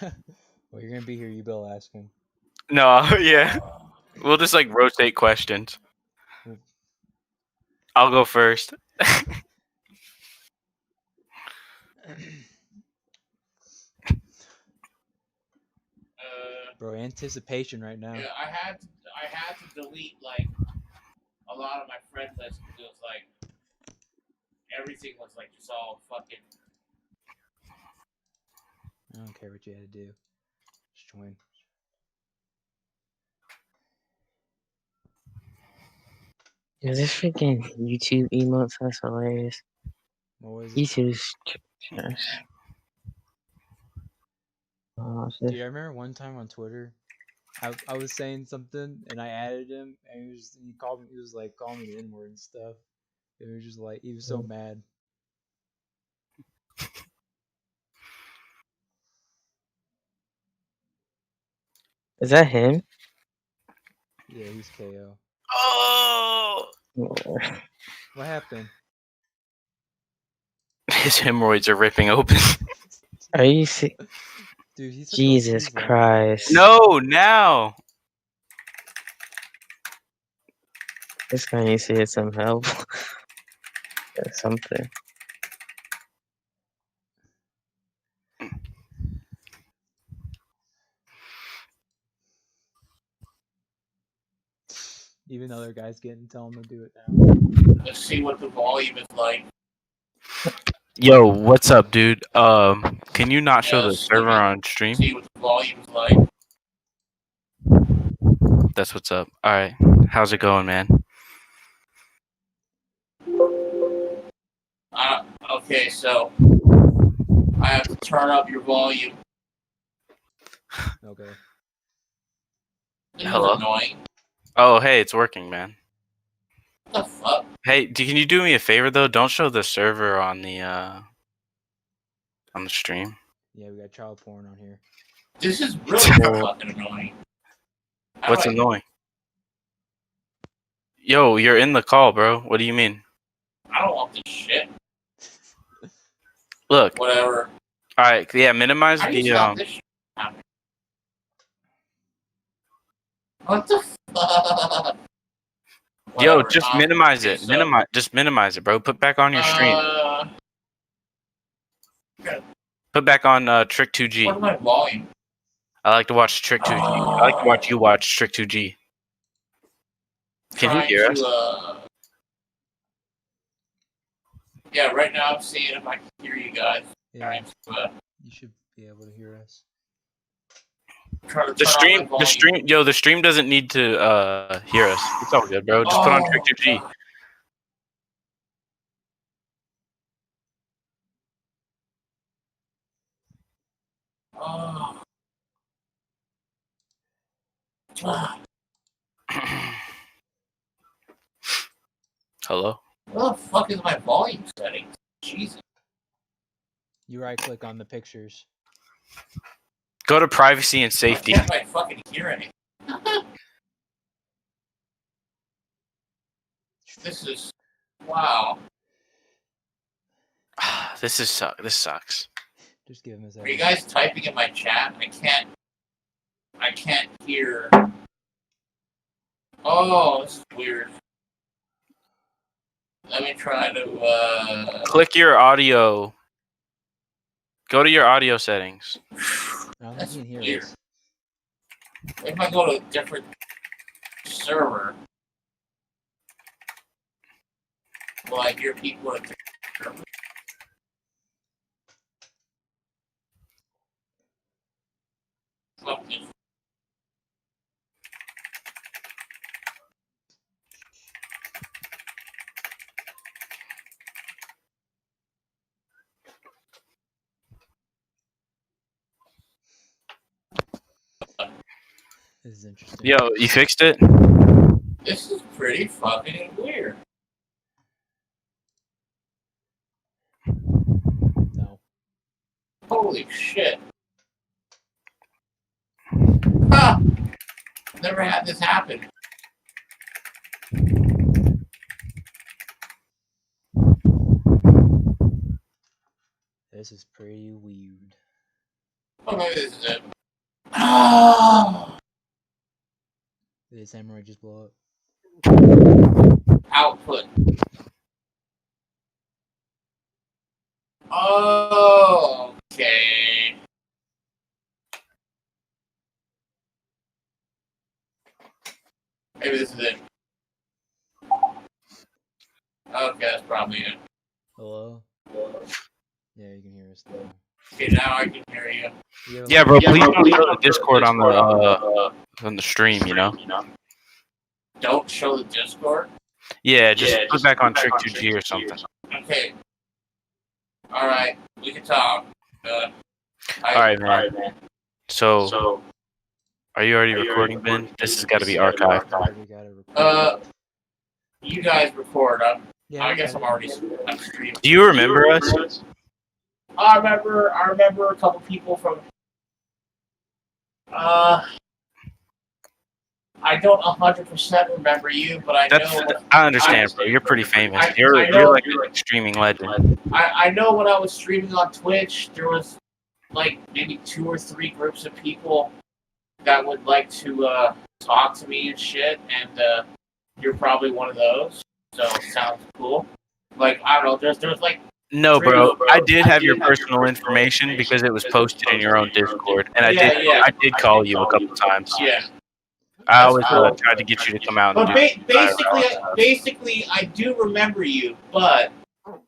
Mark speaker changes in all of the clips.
Speaker 1: Well, you're gonna be here. You better ask him.
Speaker 2: No, yeah. We'll just like rotate questions. I'll go first.
Speaker 1: Bro, anticipation right now.
Speaker 3: Yeah, I had to delete like a lot of my friend list because it was like everything was like just all fucking.
Speaker 1: I don't care what you had to do. Just join.
Speaker 4: Is this freaking YouTube emotes? That's hilarious.
Speaker 1: What was it?
Speaker 4: YouTube's trash. Oh,
Speaker 1: Dude, I remember one time on Twitter, I was saying something and I added him and he called me. He was like calling me the N-word and stuff. It was just like he was so mad.
Speaker 4: Is that him?
Speaker 1: Yeah, he's KO.
Speaker 2: Oh!
Speaker 1: What happened?
Speaker 2: His hemorrhoids are ripping open.
Speaker 4: Are you sick?
Speaker 1: Dude, he's
Speaker 4: Jesus Christ.
Speaker 2: No, now.
Speaker 4: This guy needs to get some help. Or something.
Speaker 1: Even other guys tell him to do it now.
Speaker 3: Let's see what the volume is like.
Speaker 2: Yo, what's up, dude? Can you not show the server on stream?
Speaker 3: See what the volume is like.
Speaker 2: That's what's up. All right, how's it going, man?
Speaker 3: Okay, so I have to turn up your volume.
Speaker 1: Okay.
Speaker 3: This
Speaker 2: Hello?
Speaker 3: is annoying.
Speaker 2: Oh, hey, it's working, man.
Speaker 3: What the fuck?
Speaker 2: Hey, can you do me a favor though? Don't show the server on the stream.
Speaker 1: Yeah, we got child porn on here.
Speaker 3: This is really fucking annoying.
Speaker 2: What's annoying? Yo, you're in the call, bro. What do you mean?
Speaker 3: I don't want this shit.
Speaker 2: Look.
Speaker 3: Whatever.
Speaker 2: All right, yeah, minimize
Speaker 3: How do you
Speaker 2: the
Speaker 3: stop this shit happening? What the fuck?
Speaker 2: Yo,
Speaker 3: Whatever,
Speaker 2: just minimize it.
Speaker 3: so-
Speaker 2: Just minimize it, bro. Put back on your stream. Put back on Trick 2G.
Speaker 3: What's my volume?
Speaker 2: I like to watch Trick 2G. I like to watch you watch Trick 2G. Can he hear us?
Speaker 3: Yeah, right now I'm seeing if I can hear you guys.
Speaker 1: Yeah. You should be able to hear us.
Speaker 2: The stream doesn't need to hear us. It's all good, bro. Just put on Trick 2G.
Speaker 3: Oh.
Speaker 2: Hello?
Speaker 3: What the fuck is my volume setting? Jesus.
Speaker 1: You right click on the pictures.
Speaker 2: Go to privacy and safety.
Speaker 3: Why can't I fucking hear anything? This is wow.
Speaker 2: This sucks.
Speaker 1: Just give him his.
Speaker 3: Are you guys typing in my chat? I can't hear. Oh, this is weird. Let me try to
Speaker 2: Click your audio. Go to your audio settings.
Speaker 3: That's weird. If I go to a different server, will I hear people at the server? Something.
Speaker 1: This is interesting.
Speaker 2: Yo, you fixed it?
Speaker 3: This is pretty fucking weird.
Speaker 1: No.
Speaker 3: Holy shit. Ah! Never had this happen.
Speaker 1: This is pretty weird.
Speaker 3: Oh, maybe this is it. Oh,
Speaker 1: Did the samurai just blow up?
Speaker 3: output. Oh, okay. Maybe this is it. Okay, that's probably it.
Speaker 1: Hello? Yeah, you can hear us now.
Speaker 3: Okay, now I can hear you.
Speaker 1: You have,
Speaker 2: Yeah,
Speaker 1: like,
Speaker 2: bro. Please don't show the Discord on the stream. You know.
Speaker 3: Don't show the Discord.
Speaker 2: Yeah, just put back on Trick2G or something.
Speaker 3: Okay. All right, we can talk.
Speaker 2: All right, man. So, are you already recording, Ben? This has got to be archived.
Speaker 1: We gotta record.
Speaker 3: You guys record.
Speaker 1: Yeah,
Speaker 3: I guess I'm
Speaker 1: got
Speaker 3: already streaming.
Speaker 2: Do you remember us?
Speaker 3: I remember a couple people from. I don't 100% remember you, but I know.
Speaker 2: I understand, bro. You're pretty famous.
Speaker 3: I
Speaker 2: You're
Speaker 3: know-
Speaker 2: like a streaming legend.
Speaker 3: I know when I was streaming on Twitch, there was like maybe 2 or 3 groups of people that would like to talk to me and shit, and you're probably one of those. So it sounds cool. Like I don't know, there's like
Speaker 2: No, bro. I did have your personal information because it was posted in your own Discord, and I did call you a couple times.
Speaker 3: yeah.
Speaker 2: I always tried to get you to come out.
Speaker 3: But
Speaker 2: And
Speaker 3: basically, I do remember you, but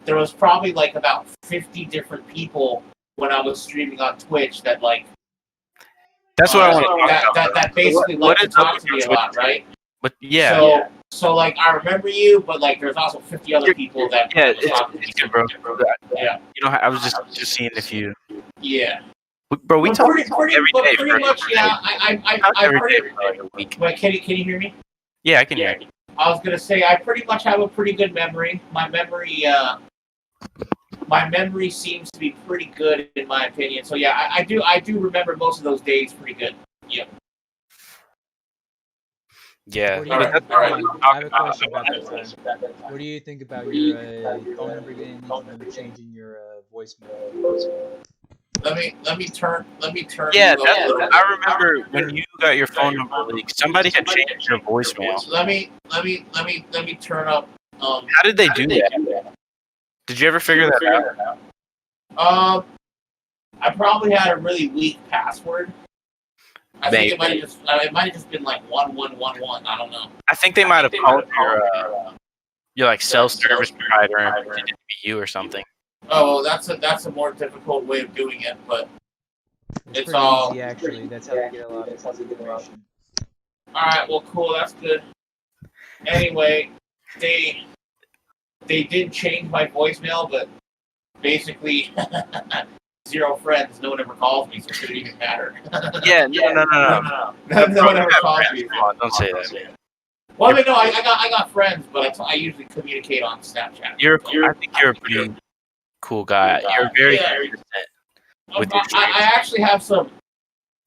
Speaker 3: there was probably like about 50 different people when I was streaming on Twitch that like.
Speaker 2: That's what I want to talk about.
Speaker 3: That basically like to talk to me a lot, right?
Speaker 2: But yeah.
Speaker 3: So like I remember you, but like there's also 50 other people that.
Speaker 2: Yeah,
Speaker 3: was talking to
Speaker 2: it's
Speaker 3: me.
Speaker 2: good, bro.
Speaker 3: Yeah.
Speaker 2: You know, I was just seeing if you.
Speaker 3: Yeah.
Speaker 2: Bro, we talk
Speaker 3: pretty
Speaker 2: every day.
Speaker 3: pretty much, yeah. I pretty.
Speaker 2: For like a week.
Speaker 3: Wait, can you hear me?
Speaker 2: Yeah, I can hear you.
Speaker 3: I was gonna say I pretty much have a pretty good memory. My memory seems to be pretty good in my opinion. So yeah, I do remember most of those days pretty good. Yeah.
Speaker 2: Yeah.
Speaker 1: What do you
Speaker 3: Alright,
Speaker 1: think-
Speaker 3: alright.
Speaker 1: I have a question about that. What do you think about your phone number getting leaked and changing your voicemail?
Speaker 3: Let me turn.
Speaker 2: Yeah,
Speaker 3: you up a little bit.
Speaker 2: I remember when you got your phone number leaked, somebody had changed your voicemail.
Speaker 3: Let me turn up.
Speaker 2: How did they do that? Did you ever figure that out?
Speaker 3: I probably had a really weak password. I think it
Speaker 2: Maybe.
Speaker 3: might have just been like 1111. I don't know.
Speaker 2: I think they might have called your like self-service provider and pretended to be you or something.
Speaker 3: Oh, that's a more difficult way of doing it, but it's
Speaker 1: pretty
Speaker 3: all
Speaker 1: easy, actually. That's how they get a lot of this information.
Speaker 3: all right. Well, cool. That's good. Anyway, they did change my voicemail, but basically 0 friends. No one ever calls me, so it shouldn't even matter.
Speaker 2: Yeah, no.
Speaker 3: No one ever calls me.
Speaker 2: Come on, don't say that.
Speaker 3: Well, I mean, no, I got friends, but I usually communicate on Snapchat.
Speaker 2: I think you're a pretty cool guy. You're very consistent. With your
Speaker 3: I actually have some,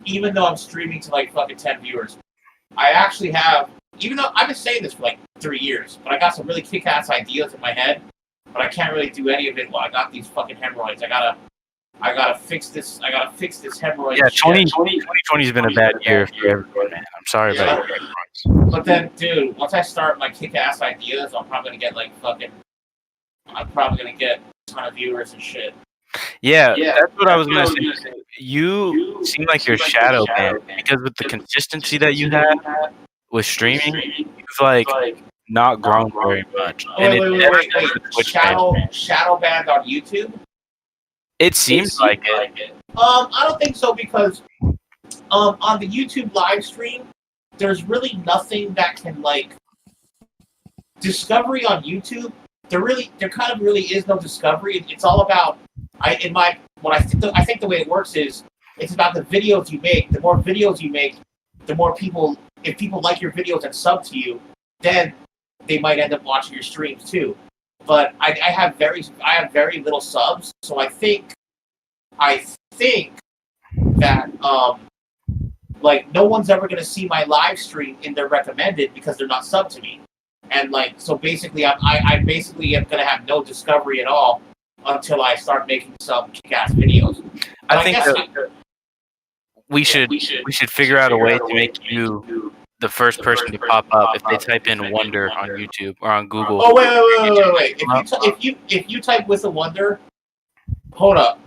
Speaker 3: even though I'm streaming to like fucking 10 viewers, I actually have, even though I've been saying this for like 3 years, but I got some really kick-ass ideas in my head, but I can't really do any of it while I got these fucking hemorrhoids. I gotta fix this. I gotta fix this hemorrhoid.
Speaker 2: Yeah,
Speaker 3: shit.
Speaker 2: 2020 has been a bad year for everyone, man. I'm sorry about your
Speaker 3: But then, dude, once I start my kick-ass ideas, I'm probably gonna get like fucking. I'm probably gonna get a ton of viewers and shit.
Speaker 2: Yeah, that's what I was gonna say. You seem like you're shadow banned because with the consistency that you have with streaming, you've like not grown very much. And
Speaker 3: Wait. Shadow banned on YouTube?
Speaker 2: It seems like it.
Speaker 3: I don't think so because on the YouTube live stream, there's really nothing that can like discovery on YouTube. There kind of really is no discovery. It's all about I think the way it works is it's about the videos you make. The more videos you make, the more people. If people like your videos and sub to you, then they might end up watching your streams too. But I have very little subs, so I think that like no one's ever gonna see my live stream in their recommended because they're not subbed to me, and like so basically I basically am gonna have no discovery at all until I start making some kick-ass videos.
Speaker 2: I think we should figure out a way to make you the first person to pop up if they type in Wonder on YouTube or on Google.
Speaker 3: Oh wait! If you type with a Wonder, hold up.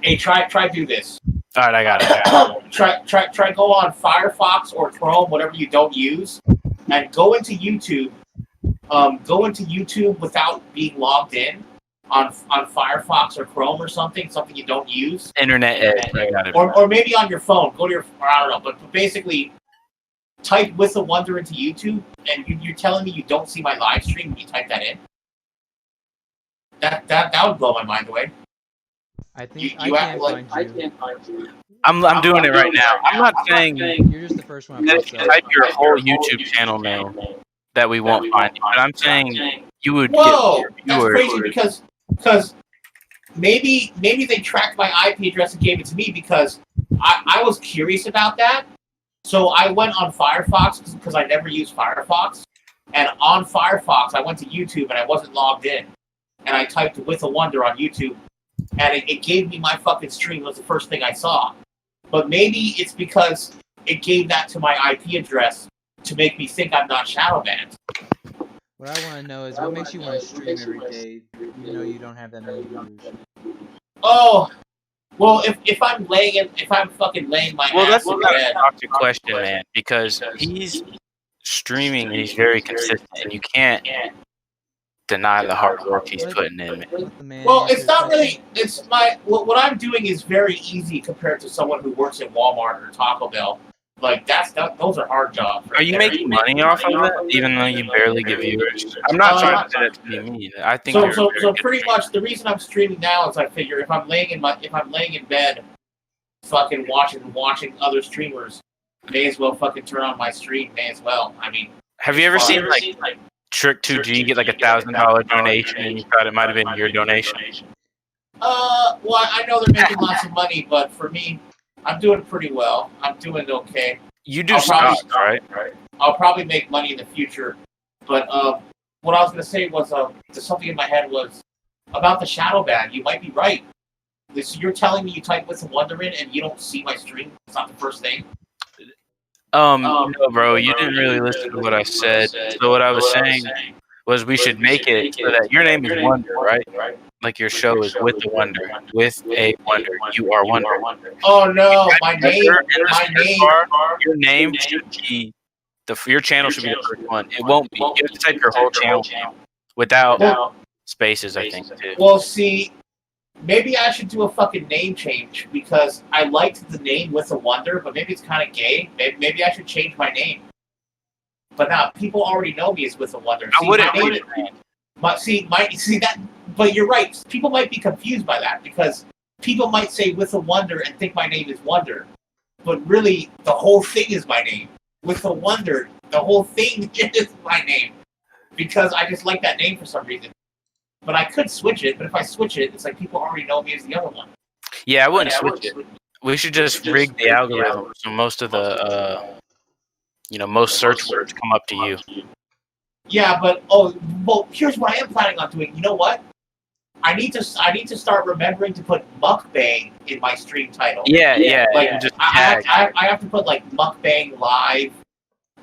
Speaker 3: Hey, try do this.
Speaker 2: All right, I got it.
Speaker 3: Try go on Firefox or Chrome, whatever you don't use, and go into YouTube. Go into YouTube without being logged in on Firefox or Chrome or something you don't use.
Speaker 2: Internet Edge. I got it.
Speaker 3: Or maybe on your phone. Go to your, or I don't know, but basically type with a Wonder into YouTube, and you're telling me you don't see my live stream when you type that in. That would blow my mind away.
Speaker 1: I think
Speaker 3: You
Speaker 1: I
Speaker 3: act
Speaker 1: can't
Speaker 3: like
Speaker 1: find you.
Speaker 2: I'm doing it right now. I'm not saying
Speaker 1: You're just the first one.
Speaker 2: that if you type your whole YouTube channel name that we won't find you, but I'm saying you would
Speaker 3: Whoa,
Speaker 2: get
Speaker 3: that's
Speaker 2: viewers.
Speaker 3: crazy because maybe they tracked my IP address and gave it to me because I was curious about that. So I went on Firefox because I never used Firefox, and on Firefox I went to YouTube and I wasn't logged in, and I typed with a Wonder on YouTube, and it gave me my fucking stream. It was the first thing I saw. But maybe it's because it gave that to my IP address to make me think I'm not shadow banned.
Speaker 1: What I want to know is what makes you want to stream every day, even though you don't have that many viewers.
Speaker 3: Oh, well, if I'm fucking laying my
Speaker 2: Well,
Speaker 3: ass
Speaker 2: that's
Speaker 3: in
Speaker 2: a
Speaker 3: bed.
Speaker 2: doctor question, man, because he's streaming and he's very consistent, and you can't deny the hard work he's putting in. Man.
Speaker 1: Let the man
Speaker 3: Well,
Speaker 1: answer
Speaker 3: it's not
Speaker 1: the
Speaker 3: really. It's what I'm doing is very easy compared to someone who works at Walmart or Taco Bell. Like those are hard jobs.
Speaker 2: Are you making money off of it, even though you barely get viewers? I'm not trying to say that to be mean. I think
Speaker 3: So pretty much the reason I'm streaming now is I figure if I'm laying in bed, fucking watching other streamers, may as well fucking turn on my stream. May as well. I mean,
Speaker 2: have you ever seen like Trick2G get like $1,000 donation and you thought it might have been your donation?
Speaker 3: Well, I know they're making lots of money, but for me, I'm doing pretty well. I'm doing okay.
Speaker 2: You do stocks, right?
Speaker 3: I'll probably make money in the future, but what I was gonna say was something in my head was about the shadow ban. You might be right. So you're telling me you type with a Wonder in and you don't see my stream? It's not the first thing.
Speaker 2: No, bro, you didn't really listen to what I said. So what I was saying was we should make it so that your name is Wonder, right? Like your show is with a Wonder. You are Wonder.
Speaker 3: Oh no, my name.
Speaker 2: Your name should be your channel should be the first one. It won't be. You have to type your whole channel without spaces, I think. Too.
Speaker 3: Well, see, maybe I should do a fucking name change because I liked the name with a Wonder, but maybe it's kind of gay. Maybe I should change my name. But now people already know me as with a Wonder.
Speaker 2: I wouldn't.
Speaker 3: But you're right. People might be confused by that because people might say with a Wonder and think my name is Wonder, but really the whole thing is my name. With a Wonder, the whole thing is my name because I just like that name for some reason. But I could switch it. But if I switch it, it's like people already know me as the other one.
Speaker 2: Yeah, I wouldn't switch it. We should just rig the algorithm so most of the most search words come up to you.
Speaker 3: Yeah, but here's what I am planning on doing. You know what? I need to start remembering to put mukbang in my stream title.
Speaker 2: Yeah.
Speaker 3: Like
Speaker 2: just
Speaker 3: I have to put like mukbang live,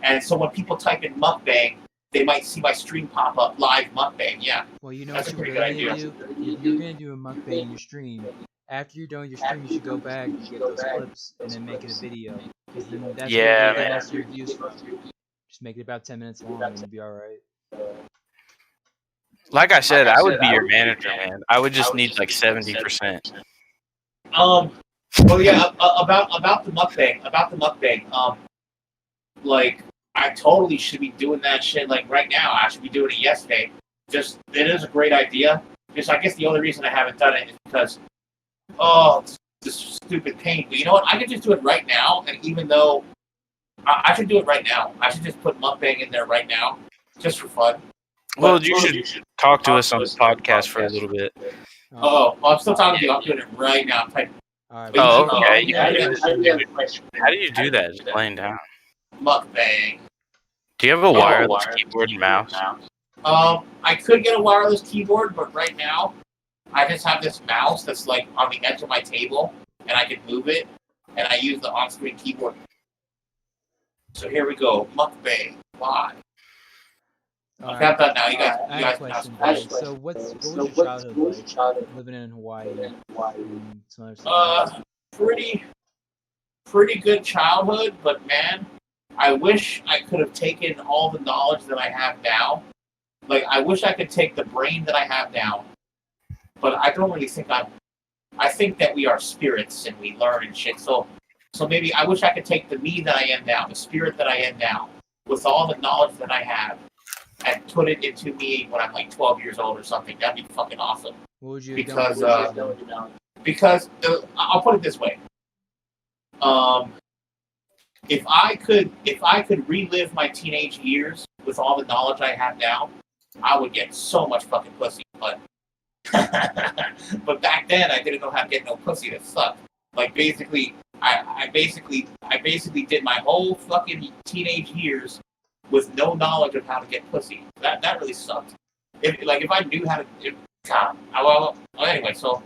Speaker 3: and so when people type in mukbang, they might see my stream pop up live mukbang. Yeah.
Speaker 1: Well, you know
Speaker 3: That's
Speaker 1: what
Speaker 3: a
Speaker 1: you're
Speaker 3: pretty
Speaker 1: gonna
Speaker 3: good
Speaker 1: do? If you're gonna do a mukbang in your stream, after you're done with your stream, you should go back and get those clips and then make it a video. Because then that's what you're gonna get your views from. Just make it about 10 minutes long and you'll be alright.
Speaker 2: Like I said, I would be your manager, man. I would just need like 70%.
Speaker 3: Well, yeah. About the mukbang. Like I totally should be doing that shit like right now. I should be doing it yesterday. Just it is a great idea. Just I guess the only reason I haven't done it is because it's this stupid pain. But you know what? I could just do it right now. And even though I should do it right now, I should just put mukbang in there right now, just for fun.
Speaker 2: Well, you should talk to us on the podcast for a little bit.
Speaker 3: I'm still talking to you. I'm doing it right now.
Speaker 1: Alright.
Speaker 2: Okay. How do you do that? Just laying down.
Speaker 3: Mukbang.
Speaker 2: Do you have a wireless keyboard and mouse?
Speaker 3: I could get a wireless keyboard, but right now I just have this mouse that's like on the edge of my table, and I can move it. and I use the on-screen keyboard. So here we go, mukbang live.
Speaker 1: All
Speaker 3: Okay, I'm
Speaker 1: right.
Speaker 3: done now. You guys
Speaker 1: I
Speaker 3: can
Speaker 1: have a
Speaker 3: ask
Speaker 1: question,
Speaker 3: questions.
Speaker 1: Brian. So, what was your childhood like living in Hawaii and some other stuff?
Speaker 3: Pretty good childhood, but man, I wish I could have taken all the knowledge that I have now. Like, I wish I could take the brain that I have now, but I don't really think I think that we are spirits and we learn and shit. So maybe I wish I could take the me that I am now, the spirit that I am now, with all the knowledge that I have, and put it into me when I'm like 12 years old or something. That'd be fucking awesome.
Speaker 1: What would you have done?
Speaker 3: Because I'll put it this way. If I could relive my teenage years with all the knowledge I have now, I would get so much fucking pussy. But but back then I didn't know how to get no pussy. That sucked. Like basically, I basically did my whole fucking teenage years with no knowledge of how to get pussy. That really sucked. If I knew how to, anyway, so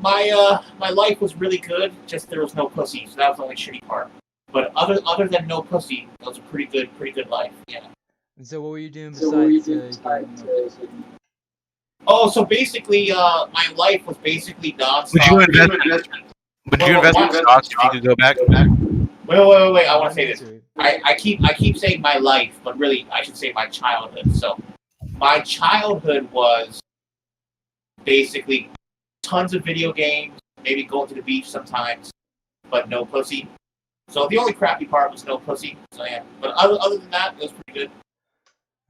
Speaker 3: my life was really good. Just there was no pussy, so that was the only shitty part. But other than no pussy, it was a pretty good life. Yeah.
Speaker 1: And so, what were you doing besides getting
Speaker 3: Oh, so basically, my life was basically nonstop.
Speaker 2: Would you invest in stocks if you could go back?
Speaker 3: Wait. I want to say this. I keep saying my life, but really I should say my childhood. So my childhood was basically tons of video games, maybe going to the beach sometimes, but no pussy. So the only crappy part was no pussy. So yeah, but other than that, it was pretty good.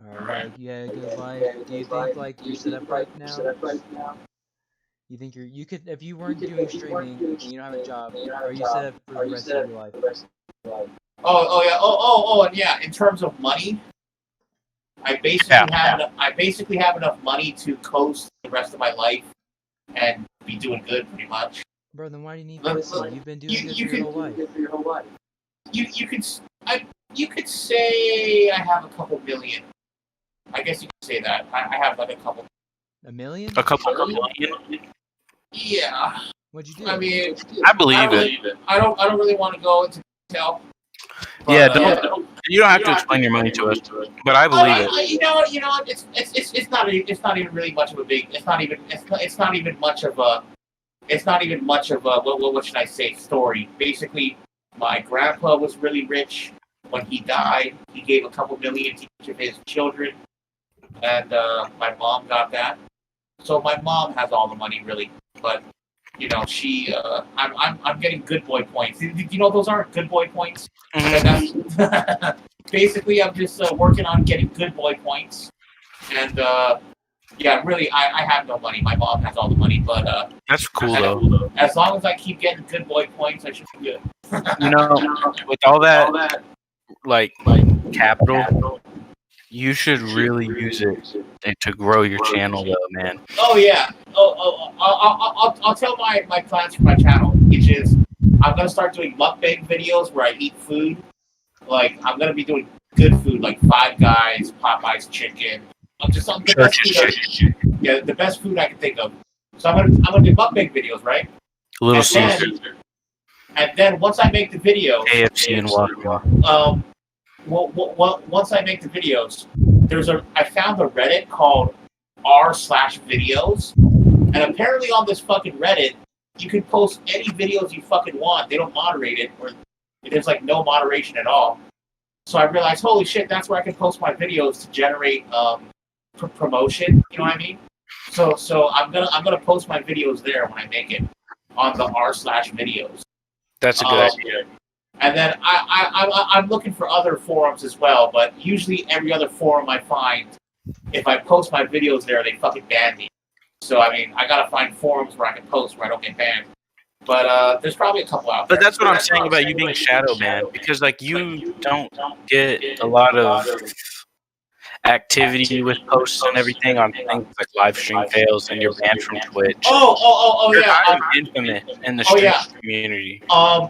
Speaker 1: Alright, yeah, good life. Do you think like you're set up right now? You think you could, if you weren't doing streaming and you don't have a job, are you set up for the rest of your life?
Speaker 3: And yeah. In terms of money, I basically have enough money to coast the rest of my life and be doing good, pretty much.
Speaker 1: Bro, then why do you need pussy? You've been doing good for your whole life.
Speaker 3: You could say I have a couple million. I guess you could say that. I have like a couple.
Speaker 1: $1 million?
Speaker 2: A couple million?
Speaker 3: Yeah.
Speaker 1: What'd you do?
Speaker 3: I mean,
Speaker 2: I believe it.
Speaker 3: I don't really want to go into detail. But,
Speaker 2: Yeah, you don't have to explain your money to us, but I believe it.
Speaker 3: You know, it's not even really much of a big. It's not even much of a. What should I say? Story. Basically, my grandpa was really rich. When he died, he gave a couple million to each of his children, and my mom got that. So my mom has all the money, really. But you know, she, I'm getting good boy points. You know, those aren't good boy points. Basically, I'm just working on getting good boy points, and yeah, really, I have no money. My mom has all the money, but
Speaker 2: that's cool though.
Speaker 3: As long as I keep getting good boy points, I should be good.
Speaker 2: You know, with all that like capital, you should really use it to grow your channel though, man.
Speaker 3: Oh yeah. I'll tell my plans for my channel, which is I'm gonna start doing mukbang videos where I eat food. Like I'm gonna be doing good food, like Five Guys, Popeye's chicken. The best food I can think of. So I'm gonna do mukbang videos, right?
Speaker 2: Little Caesar.
Speaker 3: And then once I make the video,
Speaker 2: KFC and Wawa.
Speaker 3: Once I make the videos, I found a Reddit called r/videos, and apparently on this fucking Reddit, you can post any videos you fucking want. They don't moderate it, or there's like no moderation at all. So I realized, holy shit, that's where I can post my videos to generate promotion. You know what I mean? So I'm gonna post my videos there when I make it on the r/videos.
Speaker 2: That's a good idea.
Speaker 3: And then I'm looking for other forums as well, but usually every other forum I find, if I post my videos there, they fucking ban me. So, I mean, I gotta find forums where I can post where I don't get banned. But there's probably a couple out there.
Speaker 2: But that's what I'm saying about you being Shadow Man, because, like, you don't get a lot of activity with posts and everything on things like live stream fails, and you're banned from Twitch.
Speaker 3: You're
Speaker 2: yeah. I'm infamous in the stream community.
Speaker 3: On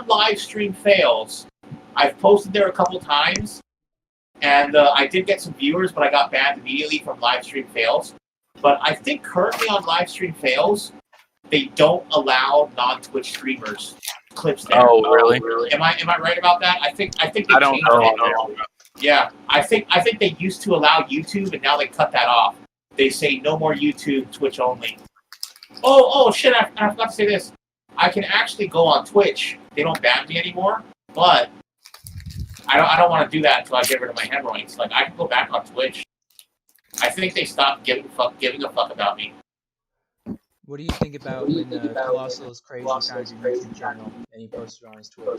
Speaker 3: live stream fails, I've posted there a couple times, and I did get some viewers, but I got banned immediately from live stream fails. But I think currently on live stream fails, they don't allow non-Twitch streamers clips there.
Speaker 2: Oh, really?
Speaker 3: Am I right about that? I think they
Speaker 2: I don't
Speaker 3: changed
Speaker 2: know.
Speaker 3: it. Yeah, I think they used to allow YouTube, and now they cut that off. They say no more YouTube, Twitch only. Oh shit! I forgot to say this. I can actually go on Twitch. They don't ban me anymore, but I don't want to do that until I get rid of my hemorrhoids. Like I can go back on Twitch. I think they stopped giving a fuck about me.
Speaker 1: What do you think about when Colossal is Crazy found your YouTube channel and he posted on his Twitter?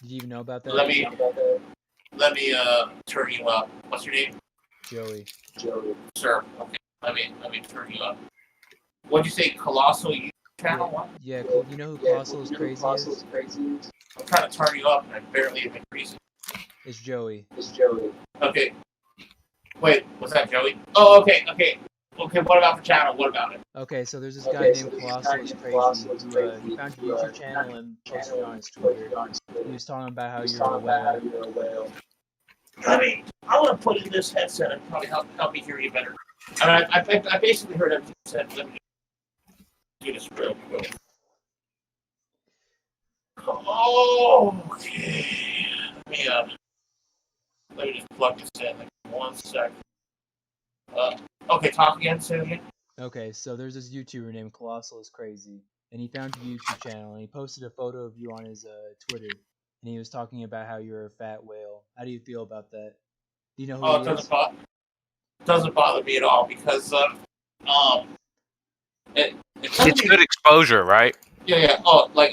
Speaker 1: Did you even know about that?
Speaker 3: Let me turn you up. What's your name?
Speaker 1: Joey.
Speaker 3: Sir. Okay. Let me turn you up. What'd you say? Colossal YouTube channel? What?
Speaker 1: Yeah, you know who Colossal is Crazy is?
Speaker 3: I'm trying to turn you up and I barely even increase it.
Speaker 1: It's Joey.
Speaker 3: Okay. Wait, was that Joey? Oh, okay. Okay, what about the channel? What about it?
Speaker 1: Okay, so there's this guy named Colossal is Crazy who he found your YouTube channel and posted it on his Twitter. He was talking about how you're a whale.
Speaker 3: I want to put in this headset and probably help me hear you better. I mean, I basically heard everything you said. Let me do this real quick. Oh, okay. Let me just plug this in. Like 1 sec. Okay, talk again. Say it again.
Speaker 1: Okay, so there's this YouTuber named Colossal is Crazy, and he found your YouTube channel and he posted a photo of you on his Twitter, and he was talking about how you're a fat whale. How do you feel about that? Do you know who he is?
Speaker 3: Doesn't bother me at all because
Speaker 2: It's good exposure, right?
Speaker 3: Yeah. Oh, like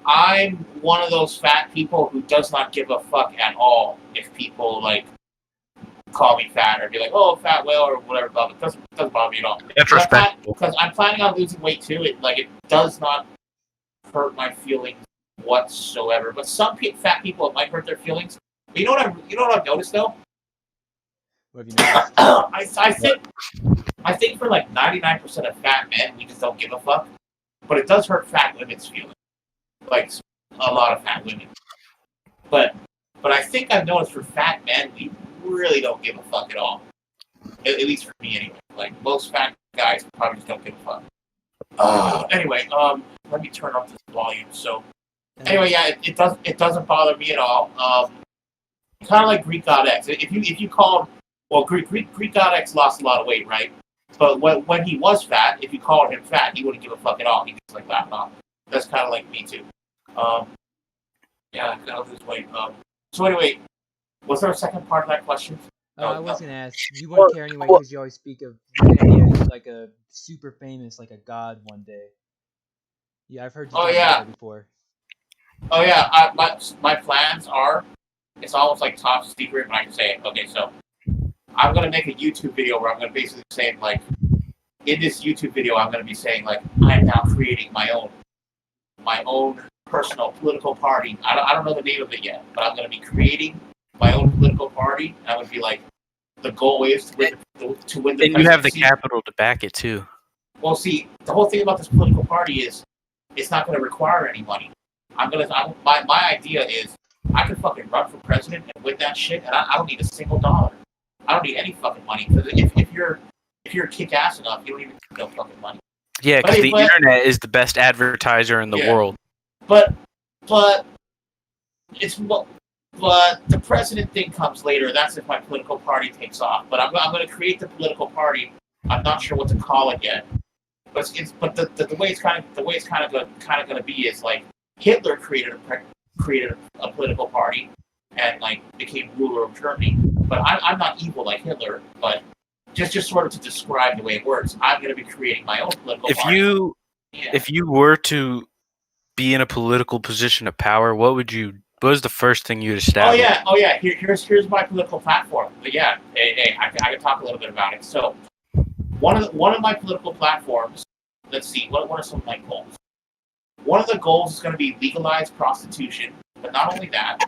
Speaker 3: I'm one of those fat people who does not give a fuck at all if people like call me fat or be like, oh, fat whale or whatever. But it doesn't bother me at all.
Speaker 2: That's respectable.
Speaker 3: Because I'm planning on losing weight too. It does not hurt my feelings whatsoever. But some fat people, it might hurt their feelings. But you know what I've noticed though?
Speaker 1: What have you noticed?
Speaker 3: I think for like 99% of fat men, we just don't give a fuck. But it does hurt fat women's feelings. Like a lot of fat women. But I think I've noticed for fat men, we really don't give a fuck at all. At least for me anyway. Like most fat guys probably just don't give a fuck. Anyway, let me turn up this volume. So anyway, yeah, it doesn't bother me at all. Kind of like Greek God X. If you called, well, Greek God X lost a lot of weight, right? But when he was fat, if you called him fat, he wouldn't give a fuck at all. He just like laugh off. That's kind of like me too. Yeah, I'll lose weight. So anyway, was there a second part of that question?
Speaker 1: I was gonna ask. You wouldn't care anyway because you always speak of you being like a super famous, like a god one day. Yeah, I've heard you talk about that before.
Speaker 3: Oh yeah, my plans are. It's almost like top secret, but I can say it. Okay, so I'm gonna make a YouTube video where I'm gonna basically say like, in this YouTube video, I'm gonna be saying like, I am now creating my own personal political party. I don't know the name of it yet, but I'm gonna be creating my own political party. And I would be like, the goal is to win the presidency.
Speaker 2: And you have the capital to back it too.
Speaker 3: Well, see, the whole thing about this political party is it's not going to require any money. My idea is I can fucking run for president and win that shit, and I don't need a single dollar. I don't need any fucking money. Because if you're kick-ass enough, you don't even need no fucking money.
Speaker 2: Yeah, because the internet is the best advertiser in the world.
Speaker 3: But the president thing comes later. That's if my political party takes off. But I'm going to create the political party. I'm not sure what to call it yet. But the way it's kind of going to be is like Hitler created a political party and like became ruler of Germany. But I'm not evil like Hitler. But just sort of to describe the way it works, I'm going to be creating my own political party.
Speaker 2: If you were to be in a political position of power, what was the first thing you'd establish?
Speaker 3: Oh yeah. Here's my political platform. But yeah, I can talk a little bit about it. So one of my political platforms. Let's see. What are some of my goals? One of the goals is going to be legalize prostitution, but not only that.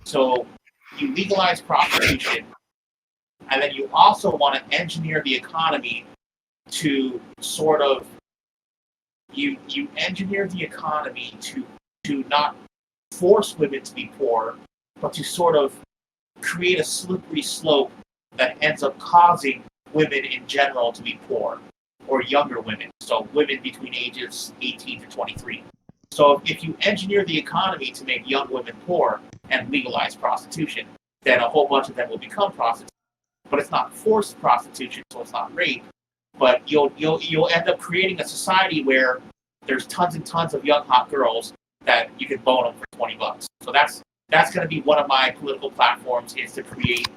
Speaker 3: So you legalize prostitution, and then you also want to engineer the economy to sort of you engineer the economy to not force women to be poor, but to sort of create a slippery slope that ends up causing women in general to be poor. or younger women, so women between ages 18 to 23. So if you engineer the economy to make young women poor and legalize prostitution, then a whole bunch of them will become prostitutes. But it's not forced prostitution, so it's not rape. But you'll end up creating a society where there's tons and tons of young hot girls that you can bone them for $20. So that's going to be one of my political platforms, is to create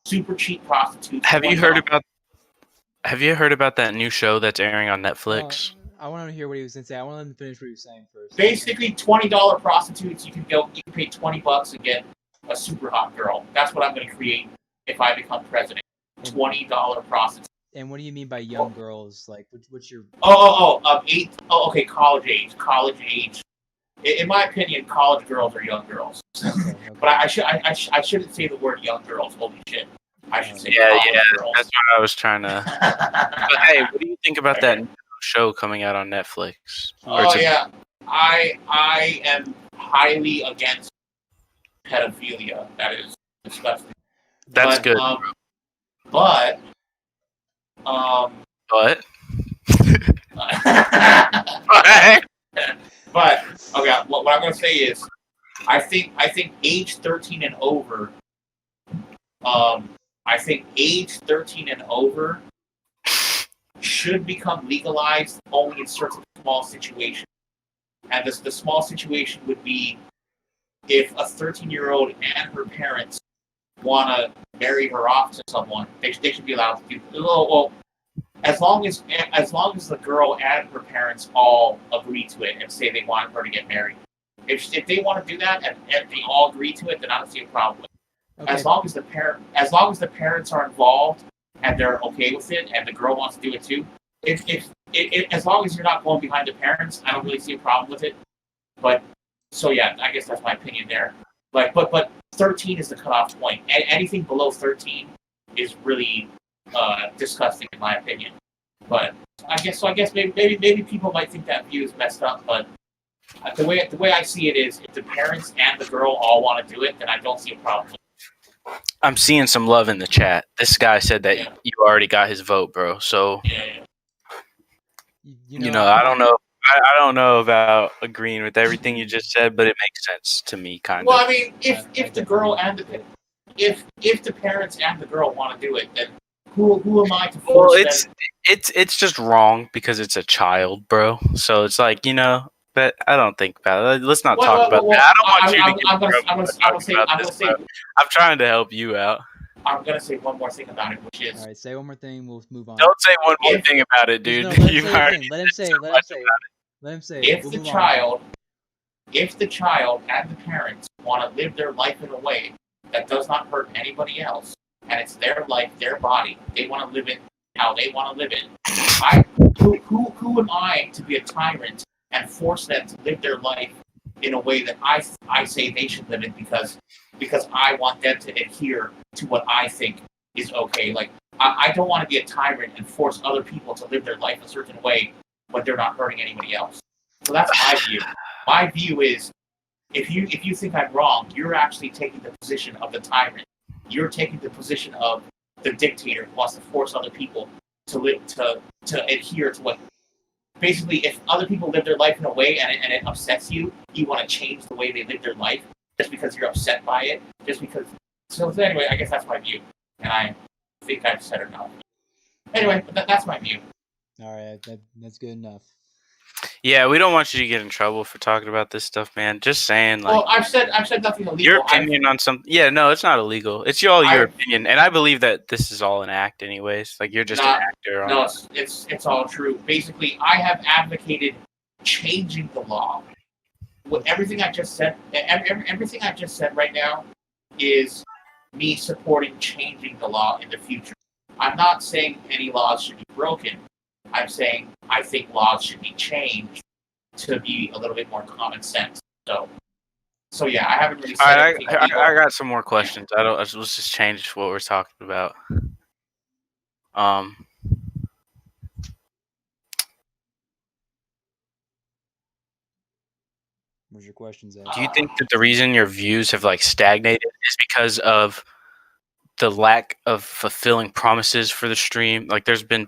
Speaker 3: super cheap prostitutes.
Speaker 2: Have you heard about that new show that's airing on Netflix?
Speaker 1: I want to hear what he was going to say. I want him to finish what he was saying first.
Speaker 3: Basically, $20 prostitutes. You can pay $20 and get a super hot girl. That's what I'm going to create if I become president. $20 prostitutes.
Speaker 1: And what do you mean by young girls? Like, what's your?
Speaker 3: Okay, college age. In my opinion, college girls are young girls. Okay. But I shouldn't say the word young girls. Holy shit! I should say
Speaker 2: girls.
Speaker 3: That's
Speaker 2: what I was trying to. But hey, what do you think about that show coming out on Netflix?
Speaker 3: Yeah, I am highly against pedophilia. That is disgusting.
Speaker 2: That's good.
Speaker 3: But okay, what I'm going to say is, I think age 13 and over. I think age 13 and over should become legalized only in certain small situations. And the small situation would be if a 13-year-old and her parents want to marry her off to someone, they should be allowed to do. Well, as long as the girl and her parents all agree to it and say they want her to get married. If they want to do that and they all agree to it, then I don't see a problem with it. Okay. As long as the parents are involved and they're okay with it, and the girl wants to do it too. As long as you're not going behind the parents, I don't really see a problem with it. But so yeah, I guess that's my opinion there. But 13 is the cutoff point. Anything below 13 is really disgusting in my opinion. But I guess maybe people might think that view is messed up. But the way I see it is, if the parents and the girl all want to do it, then I don't see a problem with it.
Speaker 2: I'm seeing some love in the chat. This guy said that you already got his vote, bro. So, you know, I don't know. I don't know about agreeing with everything you just said, but it makes sense to me, kind of.
Speaker 3: Well, I mean, if the girl and if the parents and the girl want to do it, then who am I to force them?
Speaker 2: It's just wrong because it's a child, bro. So it's like, you know. But I don't think about it. Let's not talk about that. I don't want you to get I'm trying to help you out.
Speaker 3: I'm going to say one more thing about it, which is...
Speaker 1: All right, say one more thing, we'll move on.
Speaker 2: Don't say one more thing about it, dude.
Speaker 1: No, let him say it. Let him say it.
Speaker 3: If the child and the parents want to live their life in a way that does not hurt anybody else, and it's their life, their body, they want to live it how they want to live it, who am I to be a tyrant and force them to live their life in a way that I say they should live it because I want them to adhere to what I think is okay. Like, I don't want to be a tyrant and force other people to live their life a certain way when they're not hurting anybody else. So that's my view. My view is, if you think I'm wrong, you're actually taking the position of the tyrant. You're taking the position of the dictator who wants to force other people to live to adhere to what. Basically, if other people live their life in a way and it upsets you, you want to change the way they live their life just because you're upset by it. So anyway, I guess that's my view, and I think I've said enough. Anyway, that's my view.
Speaker 1: All right, that's good enough.
Speaker 2: Yeah, we don't want you to get in trouble for talking about this stuff, man. Just saying, like.
Speaker 3: Well, I've said nothing illegal.
Speaker 2: Your opinion on something. Yeah, no, it's not illegal. It's your opinion, and I believe that this is all an act, anyways. Like, you're just an actor.
Speaker 3: No, it's all true. Basically, I have advocated changing the law. With everything I just said, everything I just said right now is me supporting changing the law in the future. I'm not saying any laws should be broken. I'm saying I think laws should be changed to be a little bit more common sense. So yeah, I haven't really said anything.
Speaker 2: I got some more questions. Let's just change what we're talking about.
Speaker 1: Where's your questions at?
Speaker 2: Do you think that the reason your views have like stagnated is because of the lack of fulfilling promises for the stream? Like, there's been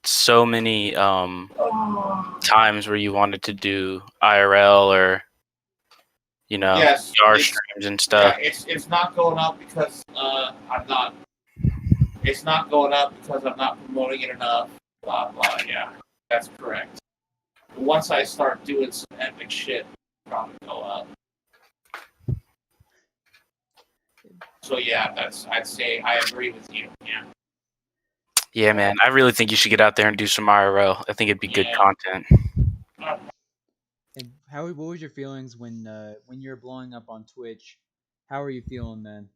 Speaker 2: so many times where you wanted to do IRL or
Speaker 3: Yes,
Speaker 2: VR
Speaker 3: it's,
Speaker 2: streams and stuff.
Speaker 3: yeah, it's not going up because I'm not. It's not going up because I'm not promoting it enough. Blah blah. Yeah, that's correct. Once I start doing some epic shit, it'll probably go up. So yeah, I'd say I agree with you. Yeah.
Speaker 2: Yeah, man. I really think you should get out there and do some IRL. I think it'd be good
Speaker 3: Yeah.
Speaker 2: content.
Speaker 1: And what was your feelings when you're blowing up on Twitch? How are you feeling then?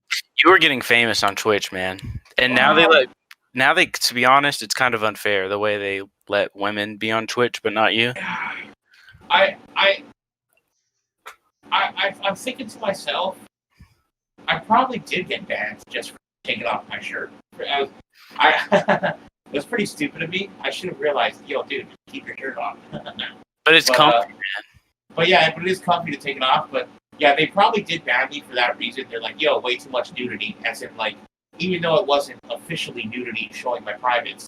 Speaker 2: You were getting famous on Twitch, man. And now they to be honest, it's kind of unfair the way they let women be on Twitch but not you.
Speaker 3: I'm thinking to myself, I probably did get banned just for taking off my shirt. It was pretty stupid of me. I should have realized, yo, dude, keep your shirt on.
Speaker 2: But it's comfy, man.
Speaker 3: But yeah, but it is comfy to take it off. But yeah, they probably did ban me for that reason. They're like, yo, way too much nudity. As in, like, even though it wasn't officially nudity showing my privates,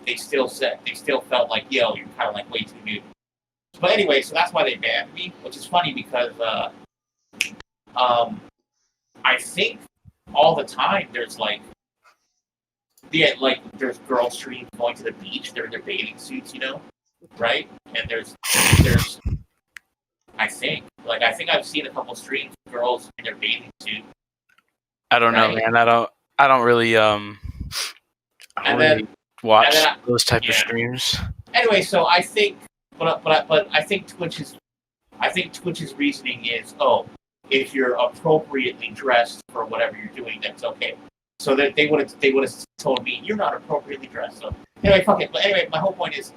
Speaker 3: they still felt like, yo, you're kind of like way too nude. But anyway, so that's why they banned me, which is funny because I think all the time there's like there's girl streams going to the beach. They're in their bathing suits, right? And there's I think I've seen a couple streams of girls in their bathing suit.
Speaker 2: I don't know, man. I don't really watch those type of streams.
Speaker 3: Anyway, so I think, but I think Twitch's reasoning is, if you're appropriately dressed for whatever you're doing, that's okay. So that they would have told me you're not appropriately dressed. So anyway, fuck it. But anyway, my whole point is,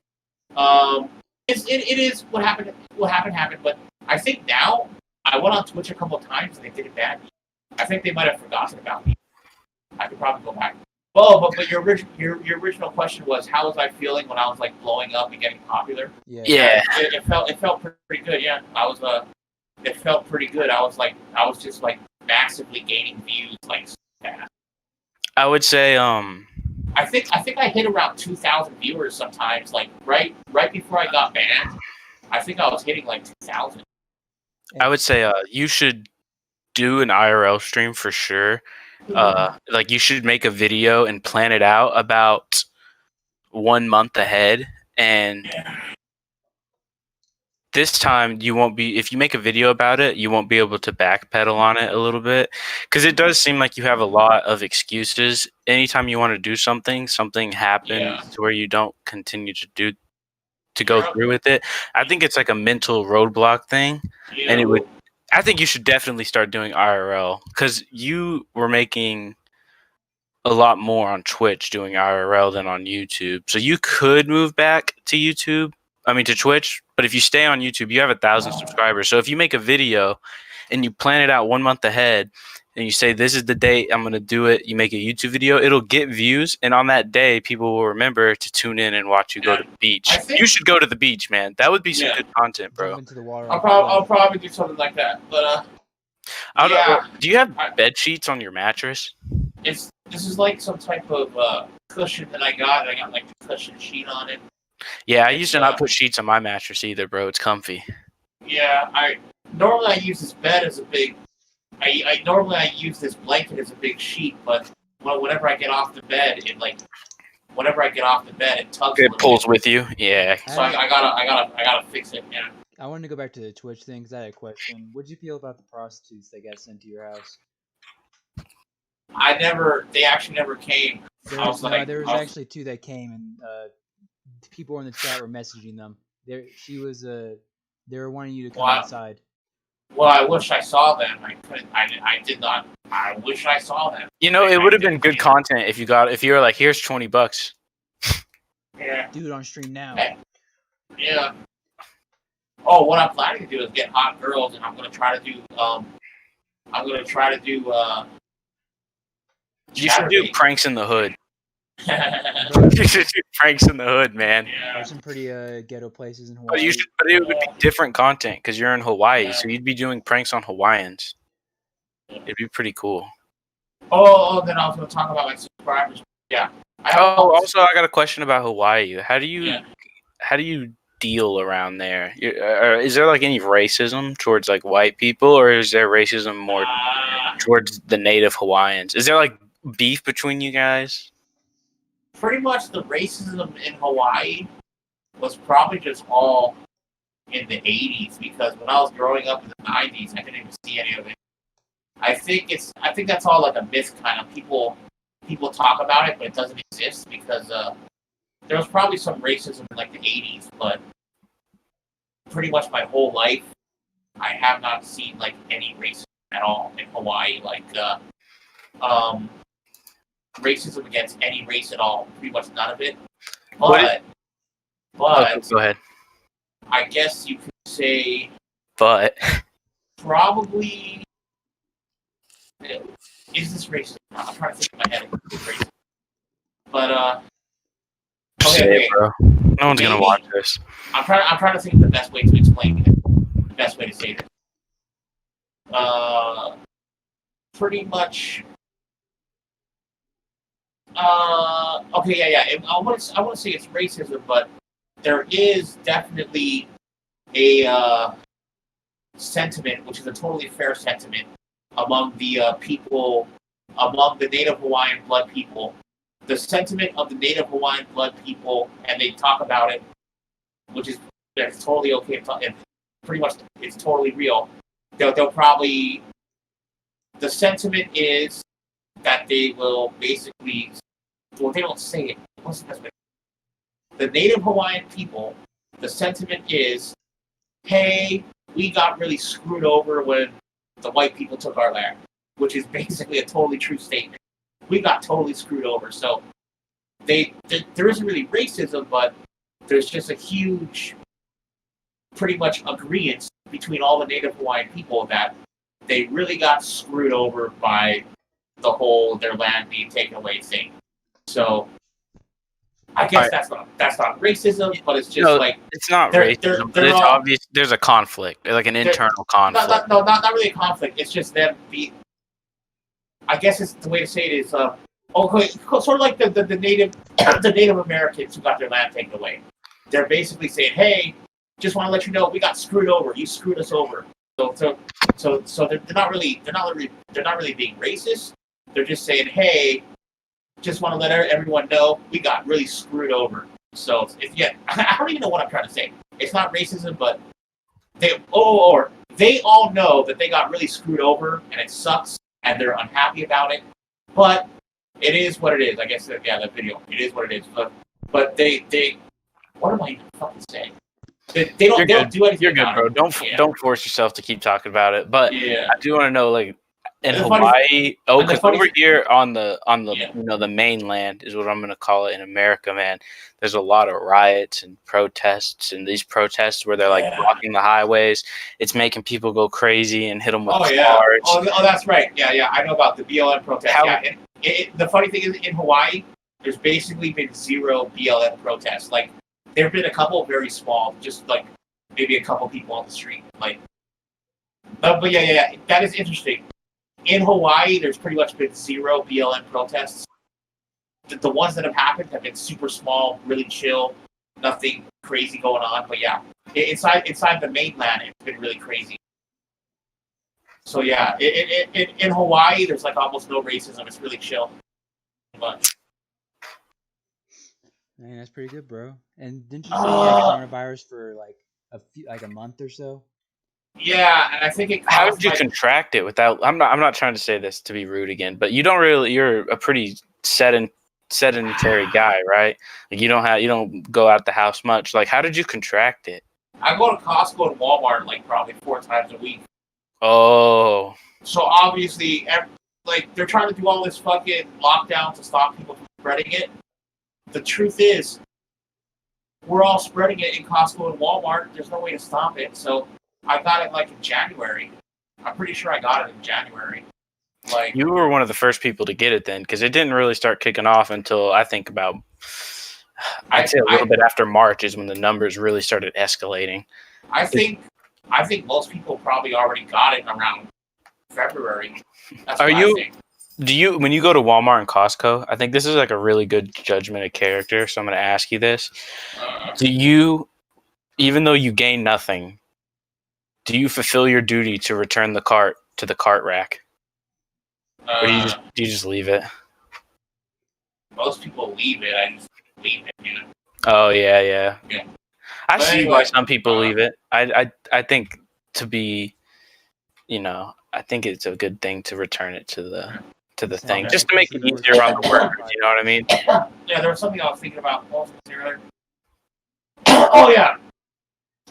Speaker 3: it is what happened. What happened. But I think now I went on Twitch a couple of times and they didn't ban me. I think they might have forgotten about me. I could probably go back. Oh, but your original question was, how was I feeling when I was like blowing up and getting popular?
Speaker 2: Yeah.
Speaker 3: It felt pretty good. Yeah, it felt pretty good. I was just like massively gaining views like fast.
Speaker 2: I would say
Speaker 3: I think I hit around 2,000 viewers sometimes. Like right before I got banned, I think I was hitting like 2,000.
Speaker 2: I would say you should do an IRL stream for sure. Like you should make a video and plan it out about 1 month ahead, and this time you won't be, if you make a video about it, you won't be able to backpedal on it a little bit, because it does seem like you have a lot of excuses. Anytime you want to do something happens to where you don't continue to go through with it. I think it's like a mental roadblock thing, and I think you should definitely start doing IRL, because you were making a lot more on Twitch doing IRL than on YouTube. So you could move back to Twitch, but if you stay on YouTube, you have 1,000 subscribers. So if you make a video and you plan it out 1 month ahead and you say, this is the date I'm going to do it, you make a YouTube video, it'll get views. And on that day, people will remember to tune in and watch you go to the beach. You should go to the beach, man. That would be some good content, bro.
Speaker 1: Into the water.
Speaker 3: I'll probably do something like that. But
Speaker 2: I don't know. Do you have bed sheets on your mattress?
Speaker 3: This is like some type of cushion that I got. I got like the cushion sheet on it.
Speaker 2: Yeah, I used to not put sheets on my mattress either, bro. It's comfy.
Speaker 3: Yeah, normally I use this bed as a big. Normally I use this blanket as a big sheet, but whenever I get off the bed, it tugs.
Speaker 2: It pulls with you. Yeah.
Speaker 3: So I gotta fix it. Yeah.
Speaker 1: I wanted to go back to the Twitch thing because I had a question. What did you feel about the prostitutes that got sent to your house?
Speaker 3: They actually never came.
Speaker 1: There was actually two that came, and people in the chat were messaging them. They were wanting you to come outside.
Speaker 3: Well, I wish I saw them. I couldn't. I did not. I wish I saw them.
Speaker 2: It would have been good content if you were like, here's $20.
Speaker 3: Yeah.
Speaker 1: Do it on stream now.
Speaker 3: Yeah. Oh, what I'm planning to do is get hot girls, and I'm gonna try to do.
Speaker 2: You should do pranks in the hood. You should do pranks in the hood, man.
Speaker 3: Yeah.
Speaker 1: There's some pretty ghetto places in Hawaii.
Speaker 2: But it would be different content because you're in Hawaii, so you'd be doing pranks on Hawaiians. It'd be pretty cool.
Speaker 3: Oh, then I was going to talk about my subscribers. Yeah.
Speaker 2: Also, I got a question about Hawaii. How do you
Speaker 3: Yeah.
Speaker 2: deal around there? Is there like any racism towards like white people, or is there racism more towards the native Hawaiians? Is there like beef between you guys?
Speaker 3: Pretty much the racism in Hawaii was probably just all in the 80s, because when I was growing up in the 90s, I didn't even see any of it. I think that's all like a myth, kind of. People talk about it, but it doesn't exist, because there was probably some racism in like the 80s, but pretty much my whole life I have not seen like any racism at all in Hawaii. Like racism against any race at all. Pretty much none of it. But
Speaker 2: go ahead.
Speaker 3: I guess you could say
Speaker 2: But
Speaker 3: probably is this racist? I'm trying to think in my head. Is this racist? But
Speaker 2: say it, bro. No one's gonna watch this.
Speaker 3: I'm trying to think of the best way to explain it. The best way to say this. Pretty much. Okay, yeah. I want to say it's racism, but there is definitely a sentiment, which is a totally fair sentiment, among the people, among the Native Hawaiian blood people. The sentiment of the Native Hawaiian blood people, and they talk about it, which is that's totally okay, and pretty much it's totally real. They'll probably, the sentiment is that they will basically, well, they don't say it. What's the best way? The Native Hawaiian people, the sentiment is, hey, we got really screwed over when the white people took our land, which is basically a totally true statement. We got totally screwed over. So there isn't really racism, but there's just a huge, pretty much agreement between all the Native Hawaiian people that they really got screwed over by the whole their land being taken away thing. So I guess that's not racism, but it's just like
Speaker 2: it's not racism, but it's obvious there's a conflict, like an internal conflict.
Speaker 3: Not really a conflict. It's just them being. I guess it's the way to say it is. Sort of like the Native Americans who got their land taken away. They're basically saying, "Hey, just want to let you know we got screwed over. You screwed us over." So they're not really being racist. They're just saying, "Hey, just want to let everyone know we got really screwed over." So I don't even know what I'm trying to say. It's not racism, but they all know that they got really screwed over and it sucks and they're unhappy about it. But it is what it is. I guess that video. It is what it is. But they what am I even fucking saying? They don't do anything.
Speaker 2: You're good, bro. Don't force yourself to keep talking about it. But I do want to know, like, in Hawaii, because over here on the the mainland is what I'm gonna call it in America, man. There's a lot of riots and protests, and these protests where they're like blocking the highways. It's making people go crazy and hit them with cars.
Speaker 3: Oh, that's right. Yeah. I know about the BLM protests. The funny thing is, in Hawaii, there's basically been zero BLM protests. Like, there have been a couple very small, just like maybe a couple people on the street. Like, but yeah, that is interesting. In Hawaii, there's pretty much been zero BLM protests. The ones that have happened have been super small, really chill, nothing crazy going on. But yeah, inside the mainland, it's been really crazy. So yeah, in Hawaii, there's like almost no racism. It's really chill. But
Speaker 1: man, that's pretty good, bro. And didn't you say you had coronavirus for like a month or so?
Speaker 3: Yeah, and I think
Speaker 2: how did you contract it without? I'm not trying to say this to be rude again, but you're a pretty sedentary guy, right? Like you don't go out the house much. Like, how did you contract it?
Speaker 3: I go to Costco and Walmart like probably 4 times a week.
Speaker 2: Oh.
Speaker 3: So obviously, like, they're trying to do all this fucking lockdown to stop people from spreading it. The truth is, we're all spreading it in Costco and Walmart. There's no way to stop it. So I got it like in January. I'm pretty sure I got it in January. Like,
Speaker 2: you were one of the first people to get it then, because it didn't really start kicking off until I'd say a little bit after March is when the numbers really started escalating.
Speaker 3: I think most people probably already got it around February. That's
Speaker 2: do you when you go to Walmart and Costco? I think this is like a really good judgment of character. So I'm going to ask you this: do you, even though you gain nothing, do you fulfill your duty to return the cart to the cart rack, or do you just leave it?
Speaker 3: Most people leave it. I just leave it. You know?
Speaker 2: Oh yeah. I
Speaker 3: But
Speaker 2: see
Speaker 3: anyway,
Speaker 2: why some people leave it. I think to be, I think it's a good thing to return it to the thing, just to make it easier on the workers. You know what I mean?
Speaker 3: Yeah, there was something I was thinking about. What was it earlier? Oh yeah,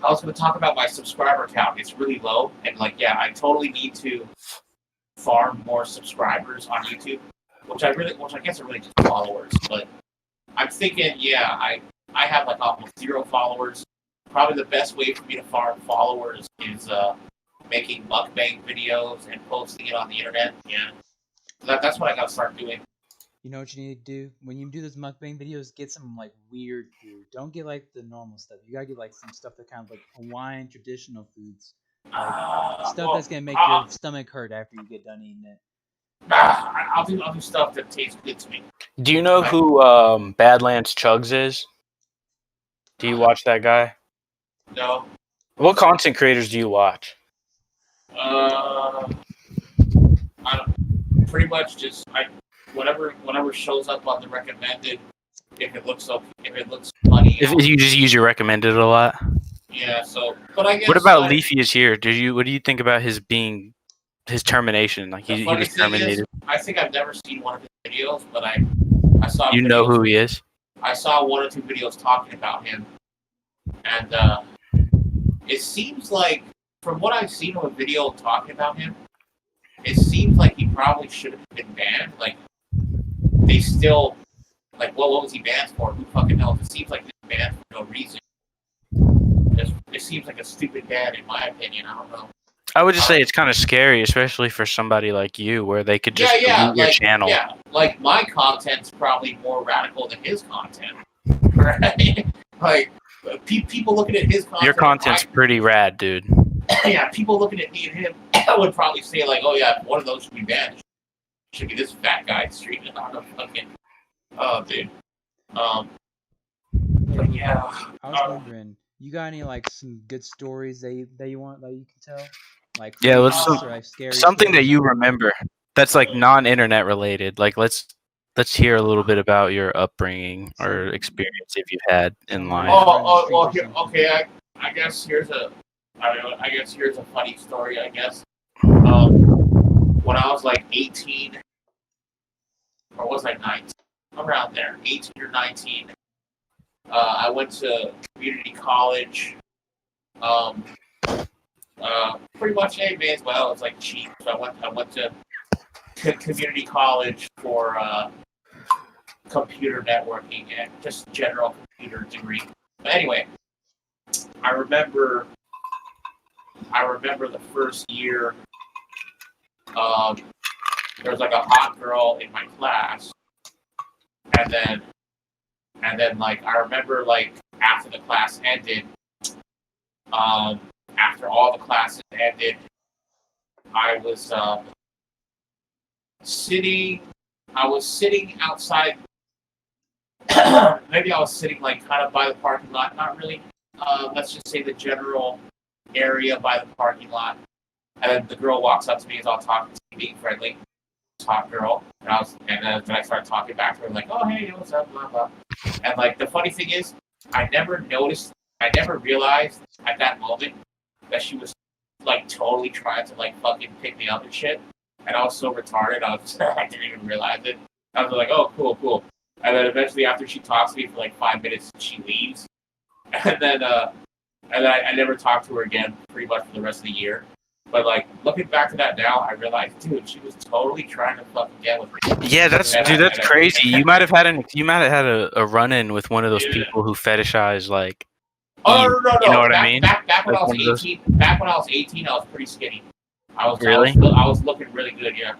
Speaker 3: I was going to talk about my subscriber count. It's really low, and I totally need to farm more subscribers on YouTube, which I guess are really just followers. But I'm thinking, I have like almost 0 followers. Probably the best way for me to farm followers is making mukbang videos and posting it on the internet. Yeah, that's what I got to start doing.
Speaker 1: You know what you need to do? When you do those mukbang videos, get some like weird food. Don't get like the normal stuff. You gotta get like some stuff that kind of like Hawaiian traditional foods. Like stuff that's gonna make your stomach hurt after you get done eating it.
Speaker 3: I'll do stuff that tastes good to me.
Speaker 2: Do you know who Badlands Chugs is? Do you watch that guy?
Speaker 3: No.
Speaker 2: What content creators do you watch?
Speaker 3: I pretty much just whatever shows up on the recommended. If it looks funny.
Speaker 2: If you just use your recommended a lot.
Speaker 3: Yeah. So, but I guess.
Speaker 2: What about Leafy is here? What do you think about his termination? Like he was terminated.
Speaker 3: I think I've never seen one of his videos, but I saw.
Speaker 2: You know who he is?
Speaker 3: I saw 1 or 2 videos talking about him, and it seems like, from what I've seen of a video talking about him, it seems like he probably should have been banned. Like, they still, like, what was he banned for? Who fucking knows? It seems like he's banned for no reason. It seems like a stupid ban, in my opinion. I don't know.
Speaker 2: I would just say it's kind of scary, especially for somebody like you, where they could just delete your channel.
Speaker 3: Yeah, like, my content's probably more radical than his content, right? Like, people looking at his content...
Speaker 2: Your content's pretty rad, dude.
Speaker 3: Yeah, people looking at me and him would probably say, like, oh yeah, one of those should be banned. Should be this fat guy streaming on a fucking... Oh, dude. But yeah.
Speaker 1: I was wondering, you got any like some good stories that you want that you can tell? Like
Speaker 2: something that you remember that's like non-internet related. Like let's hear a little bit about your upbringing or experience if you've had in life.
Speaker 3: Okay. I guess here's a funny story. I guess when I was like 18, or was I 19? Around there, 18 or 19. I went to community college. Pretty much may as well. It was like cheap. So I went to community college for computer networking and just general computer degree. But anyway, I remember the first year. There was like a hot girl in my class, and then like I remember like after the class ended. After all the classes ended, I was sitting outside. Maybe I was sitting like kind of by the parking lot. Not really. Let's just say the general area by the parking lot. And then the girl walks up to me as I'm talking to me, being friendly. Hot girl. And then I started talking back to her like, oh hey, what's up, blah blah. And like the funny thing is, I never realized at that moment that she was like totally trying to like fucking pick me up and shit. And I was so retarded, I didn't even realize it. I was like, oh cool. And then eventually after she talks to me for like 5 minutes, she leaves. And then I never talked to her again pretty much for the rest of the year. But like looking back to that now, I realized, dude, she was totally trying to fucking get with me.
Speaker 2: Yeah, that's crazy. You might have had a run-in with one of those people who fetishize like.
Speaker 3: Oh no!
Speaker 2: You know what I mean?
Speaker 3: Back when I was 18, I was pretty skinny. I was looking really good, yeah.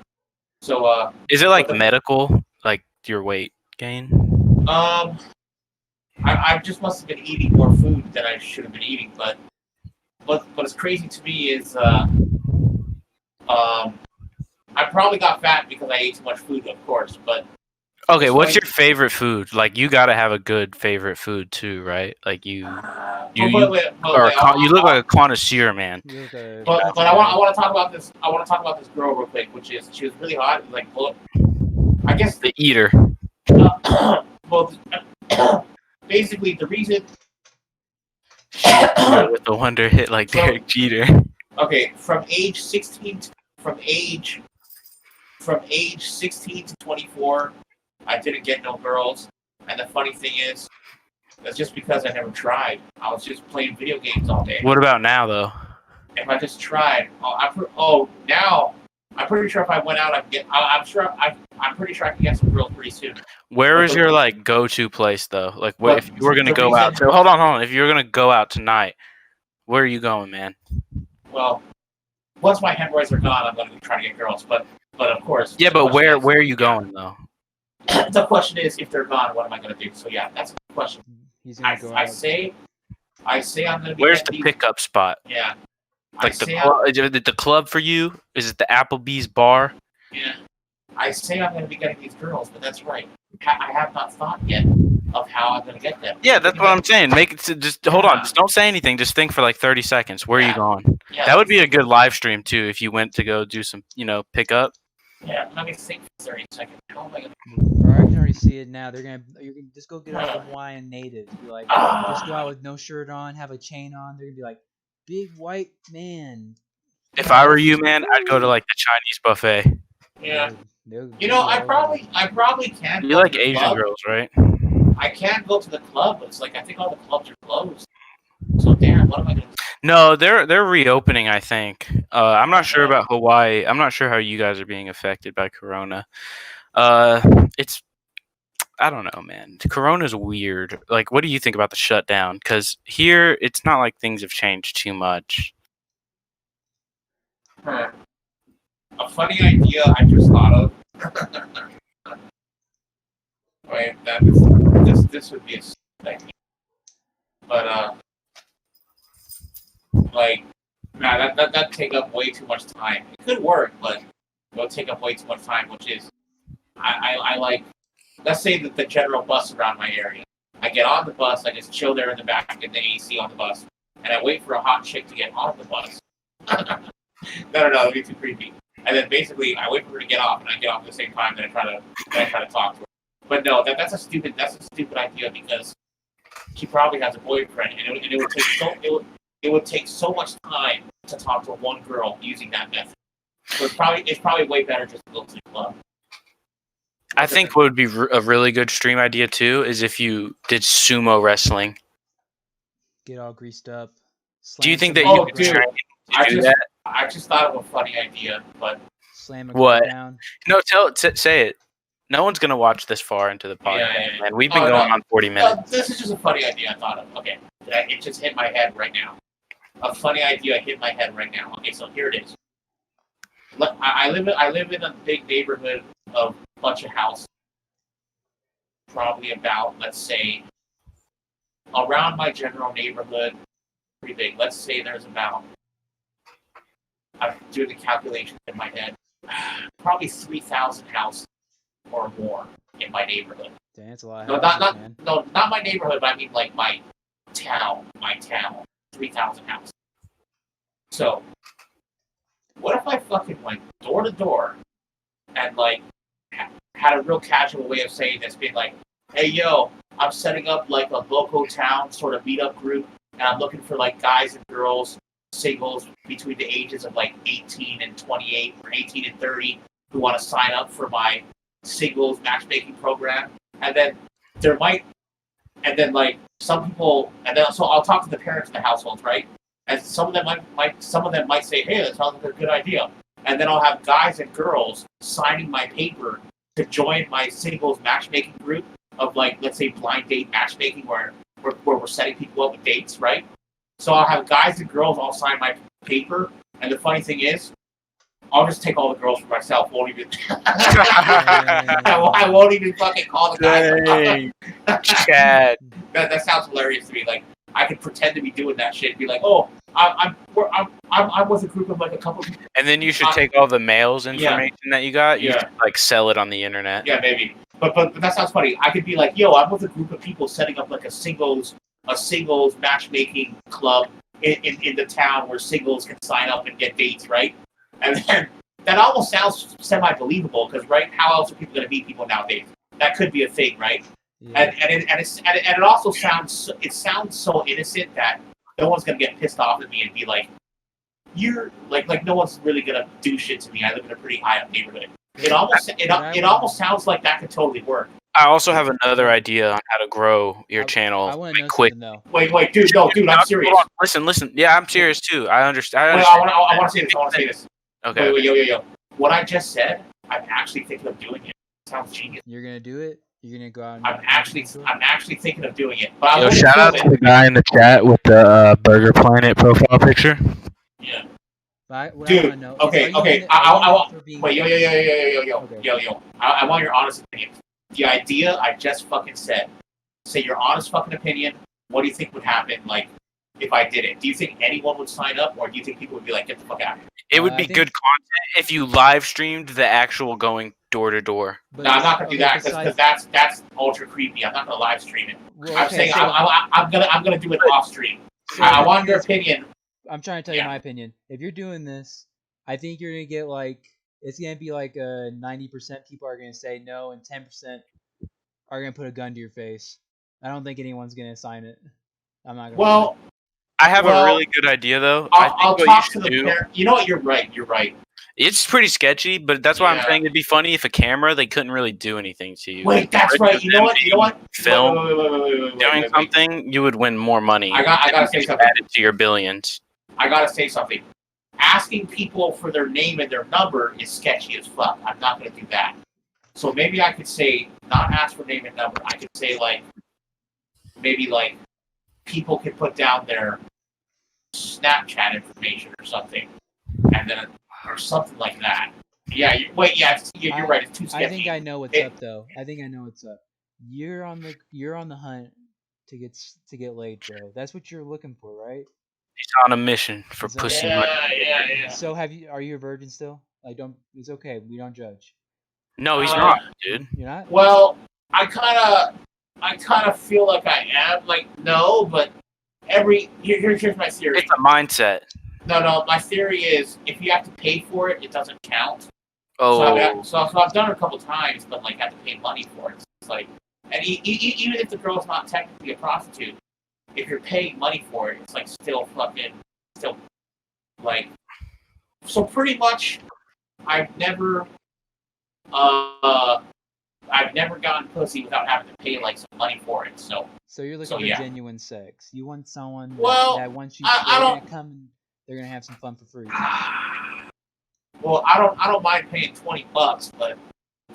Speaker 3: So
Speaker 2: is it like medical, like your weight gain?
Speaker 3: I just must have been eating more food than I should have been eating, but what's crazy to me is I I probably got fat because I ate too much food, of course. But
Speaker 2: Okay,
Speaker 3: it's
Speaker 2: what's
Speaker 3: like-
Speaker 2: your favorite food? Like, you gotta have a good favorite food too, right? Like you you look like a connoisseur, man.
Speaker 1: You look a
Speaker 3: But I want to talk about this. I want to talk about this girl real quick, which is she was really hot. Like, well, I guess
Speaker 2: The eater.
Speaker 3: well, basically the reason.
Speaker 2: With the wonder hit like Derek Jeter.
Speaker 3: Okay, from age 16 to 24, I didn't get no girls. And the funny thing is, that's just because I never tried. I was just playing video games all day.
Speaker 2: What about now, though?
Speaker 3: If I just tried, now I'm pretty sure if I went out, I could get. I'm pretty sure I can get some girls pretty soon.
Speaker 2: Where is your like go-to place though? Like,
Speaker 3: But
Speaker 2: if you were gonna
Speaker 3: the
Speaker 2: go out,
Speaker 3: reason-
Speaker 2: so hold on. If you were gonna go out tonight, where are you going, man?
Speaker 3: Well, once my hemorrhoids are gone, I'm going to try to get girls. But of course.
Speaker 2: Yeah,
Speaker 3: the
Speaker 2: but
Speaker 3: question
Speaker 2: where
Speaker 3: is-
Speaker 2: are you going though?
Speaker 3: The question is, if they're gone, what am I going to do? So yeah, that's the question.
Speaker 1: He's gonna go
Speaker 3: I
Speaker 1: out.
Speaker 3: say I'm going to be.
Speaker 2: Where's the pickup spot?
Speaker 3: Yeah.
Speaker 2: Like is it the club for you? Is it the Applebee's bar?
Speaker 3: Yeah. I say I'm going to be getting these girls, but that's right. I have not thought yet of how I'm going to get them.
Speaker 2: Yeah, that's what I'm saying. Make it just hold on. Just don't say anything. Just think for like 30 seconds. Where are you going?
Speaker 3: Yeah,
Speaker 2: That would be a good live stream too if you went to go do some, pickup.
Speaker 3: Yeah, let me think for 30 seconds. How am I going
Speaker 1: Or I can already see it now. You're gonna just go get out the Hawaiian natives. Be like, just go out with no shirt on, have a chain on. They're gonna be like, big white man.
Speaker 2: If I were you, man, I'd go to like the Chinese buffet.
Speaker 3: Yeah.
Speaker 1: They'll
Speaker 3: You know,
Speaker 1: be
Speaker 3: I
Speaker 1: all
Speaker 3: probably can.
Speaker 2: You
Speaker 3: go
Speaker 2: like
Speaker 3: to the
Speaker 2: Asian
Speaker 3: club.
Speaker 2: girls, right?
Speaker 3: I can go to the club, but it's like I think all the clubs are closed. So damn, what am I gonna do?
Speaker 2: No, they're reopening. I think. I'm not sure about Hawaii. I'm not sure how you guys are being affected by Corona. It's. I don't know, man. Corona's weird. Like, what do you think about the shutdown? Because here, it's not like things have changed too much.
Speaker 3: A funny idea I just thought of. Wait, this would be a thing. But that'd take up way too much time. It could work, but it'll take up way too much time. Which is, I like. Let's say that the general bus around my area. I get on the bus, I just chill there in the back in the AC on the bus, and I wait for a hot chick to get on the bus. No, that'd be too creepy. And then basically, I wait for her to get off, and I get off at the same time. Then I try to talk to her. But no, that's a stupid idea because she probably has a boyfriend, and it would take so much time to talk to one girl using that method. So it's probably way better just to go to the club.
Speaker 2: I think what would be a really good stream idea too is if you did sumo wrestling.
Speaker 1: Get all greased up.
Speaker 2: Do you think
Speaker 1: slam
Speaker 2: that
Speaker 1: some
Speaker 2: you
Speaker 3: Oh,
Speaker 2: could
Speaker 3: dude.
Speaker 2: train
Speaker 3: I
Speaker 2: to do
Speaker 3: just-
Speaker 2: that?
Speaker 3: I just thought of a funny idea, but
Speaker 1: slam a
Speaker 2: What?
Speaker 1: girl down.
Speaker 2: No, say it. No one's gonna watch this far into the podcast,
Speaker 3: Yeah.
Speaker 2: man. We've been
Speaker 3: Oh,
Speaker 2: going
Speaker 3: no.
Speaker 2: on 40 minutes.
Speaker 3: This is just a funny idea I thought of. Okay, it just hit my head right now. A funny idea hit my head right now. Okay, so here it is. I live in a big neighborhood of a bunch of houses. Probably about, let's say, around my general neighborhood, pretty big. Let's say there's about, I'm doing the calculations in my head, probably 3,000 houses or more in my neighborhood.
Speaker 1: Damn, that's a lot.
Speaker 3: No,
Speaker 1: of houses, man.
Speaker 3: not my neighborhood, but I mean like my town, 3,000 houses. So, what if I fucking went door to door and like had a real casual way of saying this, being like, hey yo, I'm setting up like a local town sort of meetup group, and I'm looking for like guys and girls, singles between the ages of like 18 and 28 or 18 and 30 who want to sign up for my singles matchmaking program. And then like some people, and then so I'll talk to the parents of the households, right? And some of them might say, hey, that sounds like a good idea. And then I'll have guys and girls signing my paper to join my singles matchmaking group of like, let's say blind date matchmaking where we're setting people up with dates, right? So I'll have guys and girls all sign my paper. And the funny thing is, I'll just take all the girls for myself. Won't even. I won't even fucking call the guys.
Speaker 2: Chad.
Speaker 3: That sounds hilarious to me. Like I could pretend to be doing that shit and be like, "Oh, I'm with a group of like a couple.
Speaker 2: And then you should take all the mails information that you got. You
Speaker 3: Yeah.
Speaker 2: should like sell it on the internet.
Speaker 3: Yeah, maybe. But that sounds funny. I could be like, yo, I'm with a group of people setting up like a singles matchmaking club in the town where singles can sign up and get dates, right? And then that almost sounds semi-believable because, right, how else are people going to meet people nowadays? That could be a thing, right?
Speaker 1: Yeah.
Speaker 3: And it also sounds so innocent that no one's going to get pissed off at me and be like, you're like no one's really going to do shit to me. I live in a pretty high up neighborhood. It almost sounds like that could totally work.
Speaker 2: I also have another idea on how to grow your channel
Speaker 1: I want to know
Speaker 2: quick.
Speaker 1: something though.
Speaker 3: Wait, dude, I'm serious.
Speaker 2: Hold on. Listen. Yeah, I'm serious too. I understand.
Speaker 3: Wait, I want to say this.
Speaker 2: Okay.
Speaker 3: Wait, yo. What I just said, I'm actually thinking of doing it. It sounds genius.
Speaker 1: You're gonna do it? You're gonna go out and
Speaker 3: I'm actually thinking of doing it. But I
Speaker 2: Yo,
Speaker 3: wouldn't
Speaker 2: shout out
Speaker 3: film
Speaker 2: to
Speaker 3: it.
Speaker 2: the guy in the chat with the Burger Planet profile picture.
Speaker 3: Yeah.
Speaker 1: What
Speaker 3: Dude,
Speaker 1: I want to know.
Speaker 3: okay.
Speaker 1: Wait,
Speaker 3: I want your honest opinion. The idea I just fucking said. Say your honest fucking opinion. What do you think would happen, like, if I did it? Do you think anyone would sign up, or do you think people would be like, get the fuck out of here?
Speaker 2: It would
Speaker 1: I
Speaker 2: be
Speaker 1: think-
Speaker 2: good content if you live streamed the actual going door to door.
Speaker 1: But
Speaker 3: No, I'm not gonna do that
Speaker 1: besides-
Speaker 3: because that's ultra creepy. I'm not gonna live stream it.
Speaker 1: well,
Speaker 3: I'm
Speaker 1: okay,
Speaker 3: saying
Speaker 1: so-
Speaker 3: I'm gonna do it off stream.
Speaker 1: so
Speaker 3: I want your opinion.
Speaker 1: I'm trying to tell you
Speaker 3: Yeah.
Speaker 1: my opinion. If you're doing this, I think you're gonna get like it's gonna be like 90% people are gonna say no, and 10% are gonna put a gun to your face. I don't think anyone's gonna sign it. I'm not gonna.
Speaker 3: Well,
Speaker 2: I have
Speaker 3: Well,
Speaker 2: a really good idea though.
Speaker 3: I'll
Speaker 2: what
Speaker 3: talk
Speaker 2: you
Speaker 3: to
Speaker 2: should
Speaker 3: the
Speaker 2: do.
Speaker 3: parent. You know what? You're right.
Speaker 2: It's pretty sketchy, but that's why I'm
Speaker 3: Yeah.
Speaker 2: saying it'd be funny if a camera they couldn't really do anything to you.
Speaker 3: Wait, that's
Speaker 2: Rather
Speaker 3: right. You know
Speaker 2: than
Speaker 3: what?
Speaker 2: Film
Speaker 3: Wait,
Speaker 2: doing something, you would win more money.
Speaker 3: I gotta say
Speaker 2: Just
Speaker 3: something.
Speaker 2: add it to your billions.
Speaker 3: I gotta say something. Asking people for their name and their number is sketchy as fuck. I'm not gonna do that. So maybe I could say not ask for name and number. I could say like maybe like people could put down their Snapchat information or something, and then or something like that. Yeah. You're right. It's too sketchy.
Speaker 1: I think I know what's up though. I think I know what's up. You're on the hunt to get laid, bro. That's what you're looking for, right?
Speaker 2: He's on a mission for
Speaker 1: Is that-
Speaker 2: pussy
Speaker 3: Yeah,
Speaker 2: money.
Speaker 3: yeah.
Speaker 1: So are you a virgin still? Like, don't. It's okay. We don't judge.
Speaker 2: No, he's
Speaker 3: Uh,
Speaker 2: not, dude.
Speaker 1: You're not.
Speaker 3: Well, I kind of feel like I am. Like, no, but here's my theory.
Speaker 2: It's a mindset.
Speaker 3: No. My theory is if you have to pay for it, it doesn't count.
Speaker 2: Oh,
Speaker 3: So I've done it a couple times, but like have to pay money for it. It's like, and even if the girl's not technically a prostitute, if you're paying money for it, it's like still like. So pretty much, I've never gotten pussy without having to pay like some money for it. So
Speaker 1: So you're looking
Speaker 3: So,
Speaker 1: for
Speaker 3: yeah.
Speaker 1: genuine sex. You want someone
Speaker 3: Well,
Speaker 1: that once you
Speaker 3: I
Speaker 1: they're
Speaker 3: don't-
Speaker 1: gonna come and they're gonna have some fun for free.
Speaker 3: well, I don't mind paying $20, but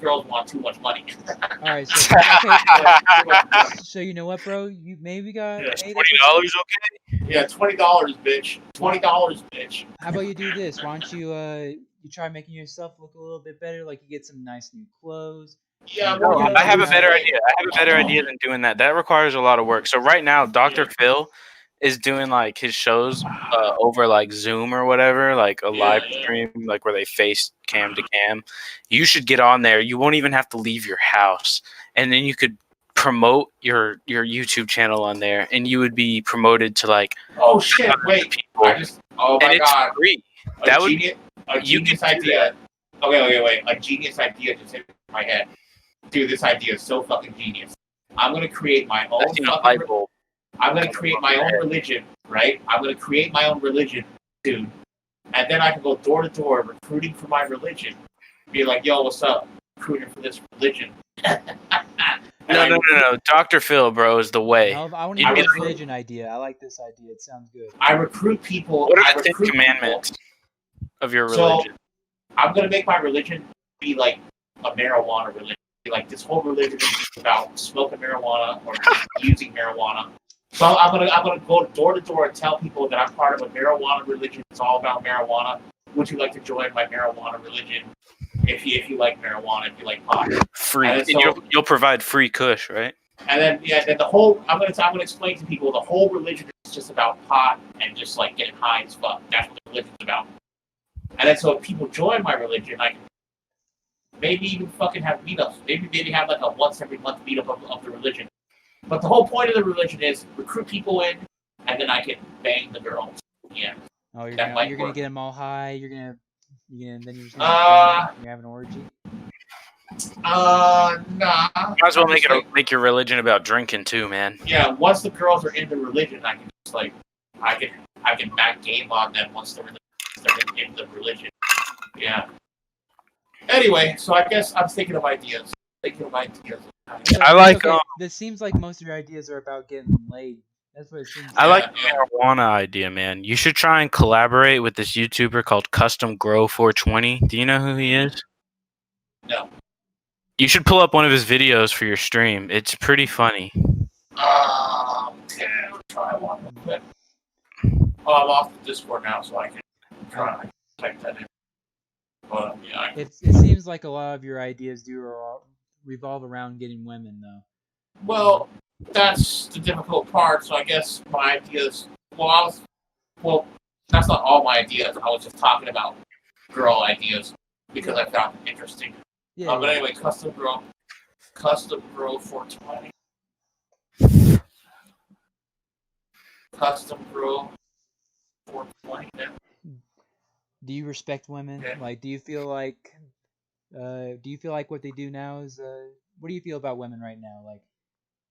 Speaker 3: girls want too much money.
Speaker 1: All right. So okay. So you know what, bro? You maybe got.
Speaker 3: Yeah,
Speaker 1: hey,
Speaker 2: $20
Speaker 1: that's okay.
Speaker 2: okay?
Speaker 3: Yeah, $20, bitch. $20, bitch.
Speaker 1: How about you do this? Why don't you try making yourself look a little bit better? Like you get some nice new clothes.
Speaker 3: Yeah,
Speaker 1: No,
Speaker 3: well,
Speaker 2: I have a
Speaker 1: Yeah.
Speaker 2: better idea. I have a better idea than doing that. That requires a lot of work. So right now, Dr. Phil is doing like his shows over like Zoom or whatever, like a live stream, like where they face cam to cam. You should get on there. You won't even have to leave your house, and then you could promote your YouTube channel on there, and you would be promoted to like
Speaker 3: Oh shit!
Speaker 2: hundreds of
Speaker 3: Wait,
Speaker 2: people,
Speaker 3: oh
Speaker 2: and
Speaker 3: my
Speaker 2: it's
Speaker 3: god!
Speaker 2: free.
Speaker 3: A
Speaker 2: That would-
Speaker 3: genius, a
Speaker 2: you
Speaker 3: genius
Speaker 2: could do
Speaker 3: idea. Okay, wait. A genius idea just hit my head. Dude, this idea is so fucking genius. I'm gonna create my own
Speaker 2: That's,
Speaker 3: fucking.
Speaker 2: light bulb.
Speaker 3: I'm gonna create my own religion, right? I'm gonna create my own religion, dude. And then I can go door to door recruiting for my religion. Be like, yo, what's up? Recruiting for this religion.
Speaker 2: No. Dr. Phil, bro, is the way.
Speaker 1: I want to
Speaker 2: You'd
Speaker 1: hear
Speaker 2: be
Speaker 1: this
Speaker 3: like-
Speaker 1: religion idea. I like this idea. It sounds good.
Speaker 3: I recruit people.
Speaker 2: What
Speaker 3: I
Speaker 2: are the 10
Speaker 3: recruit
Speaker 2: commandments of your
Speaker 3: So-
Speaker 2: religion?
Speaker 3: People. I'm gonna make my religion be like a marijuana religion. Like this whole religion is about smoking marijuana or using marijuana. So I'm gonna go door to door and tell people that I'm part of a marijuana religion. It's all about marijuana. Would you like to join my marijuana religion? If you like marijuana, if you like pot.
Speaker 2: Free.
Speaker 3: and
Speaker 2: And
Speaker 3: so-
Speaker 2: you'll provide free kush, right?
Speaker 3: And then the whole I'm gonna explain to people the whole religion is just about pot and just like getting high as fuck. That's what the religion's about. And then so if people join my religion, I can maybe even fucking have meetups. Maybe have like a once every month meetup of the religion. But the whole point of the religion is recruit people in, and then I can bang the girls. Yeah.
Speaker 1: Oh, you're
Speaker 3: That
Speaker 1: gonna
Speaker 3: might
Speaker 1: you're gonna
Speaker 3: work.
Speaker 1: get them all high. Then you're just gonna you're have an orgy.
Speaker 3: Nah.
Speaker 2: Might as well make your religion about drinking too, man.
Speaker 3: Yeah, once the girls are in the religion, I can just like, I can back game on them once they're in the religion. Yeah. Anyway, so I guess I'm thinking of ideas.
Speaker 1: So,
Speaker 2: I like.
Speaker 1: Okay, this seems like most of your ideas are about getting laid. That's what it seems.
Speaker 2: I like the marijuana idea, man. You should try and collaborate with this YouTuber called Custom Grow 420. Do you know who he is?
Speaker 3: No.
Speaker 2: You should pull up one of his videos for your stream. It's pretty funny.
Speaker 3: Okay, I'll try one real quick. Oh, I'm off the Discord now, so I can try to type that in. But yeah,
Speaker 1: It seems like a lot of your ideas revolve around getting women, though.
Speaker 3: well, that's the difficult part. So I guess my ideas. Well, that's not all my ideas. I was just talking about girl ideas because I found it interesting.
Speaker 1: Yeah.
Speaker 3: But anyway, Custom Grow 420. Custom Grow 420. Yeah.
Speaker 1: Do you respect women?
Speaker 3: Yeah.
Speaker 1: Like, do you feel like what they do now is what do you feel about women right now? Like,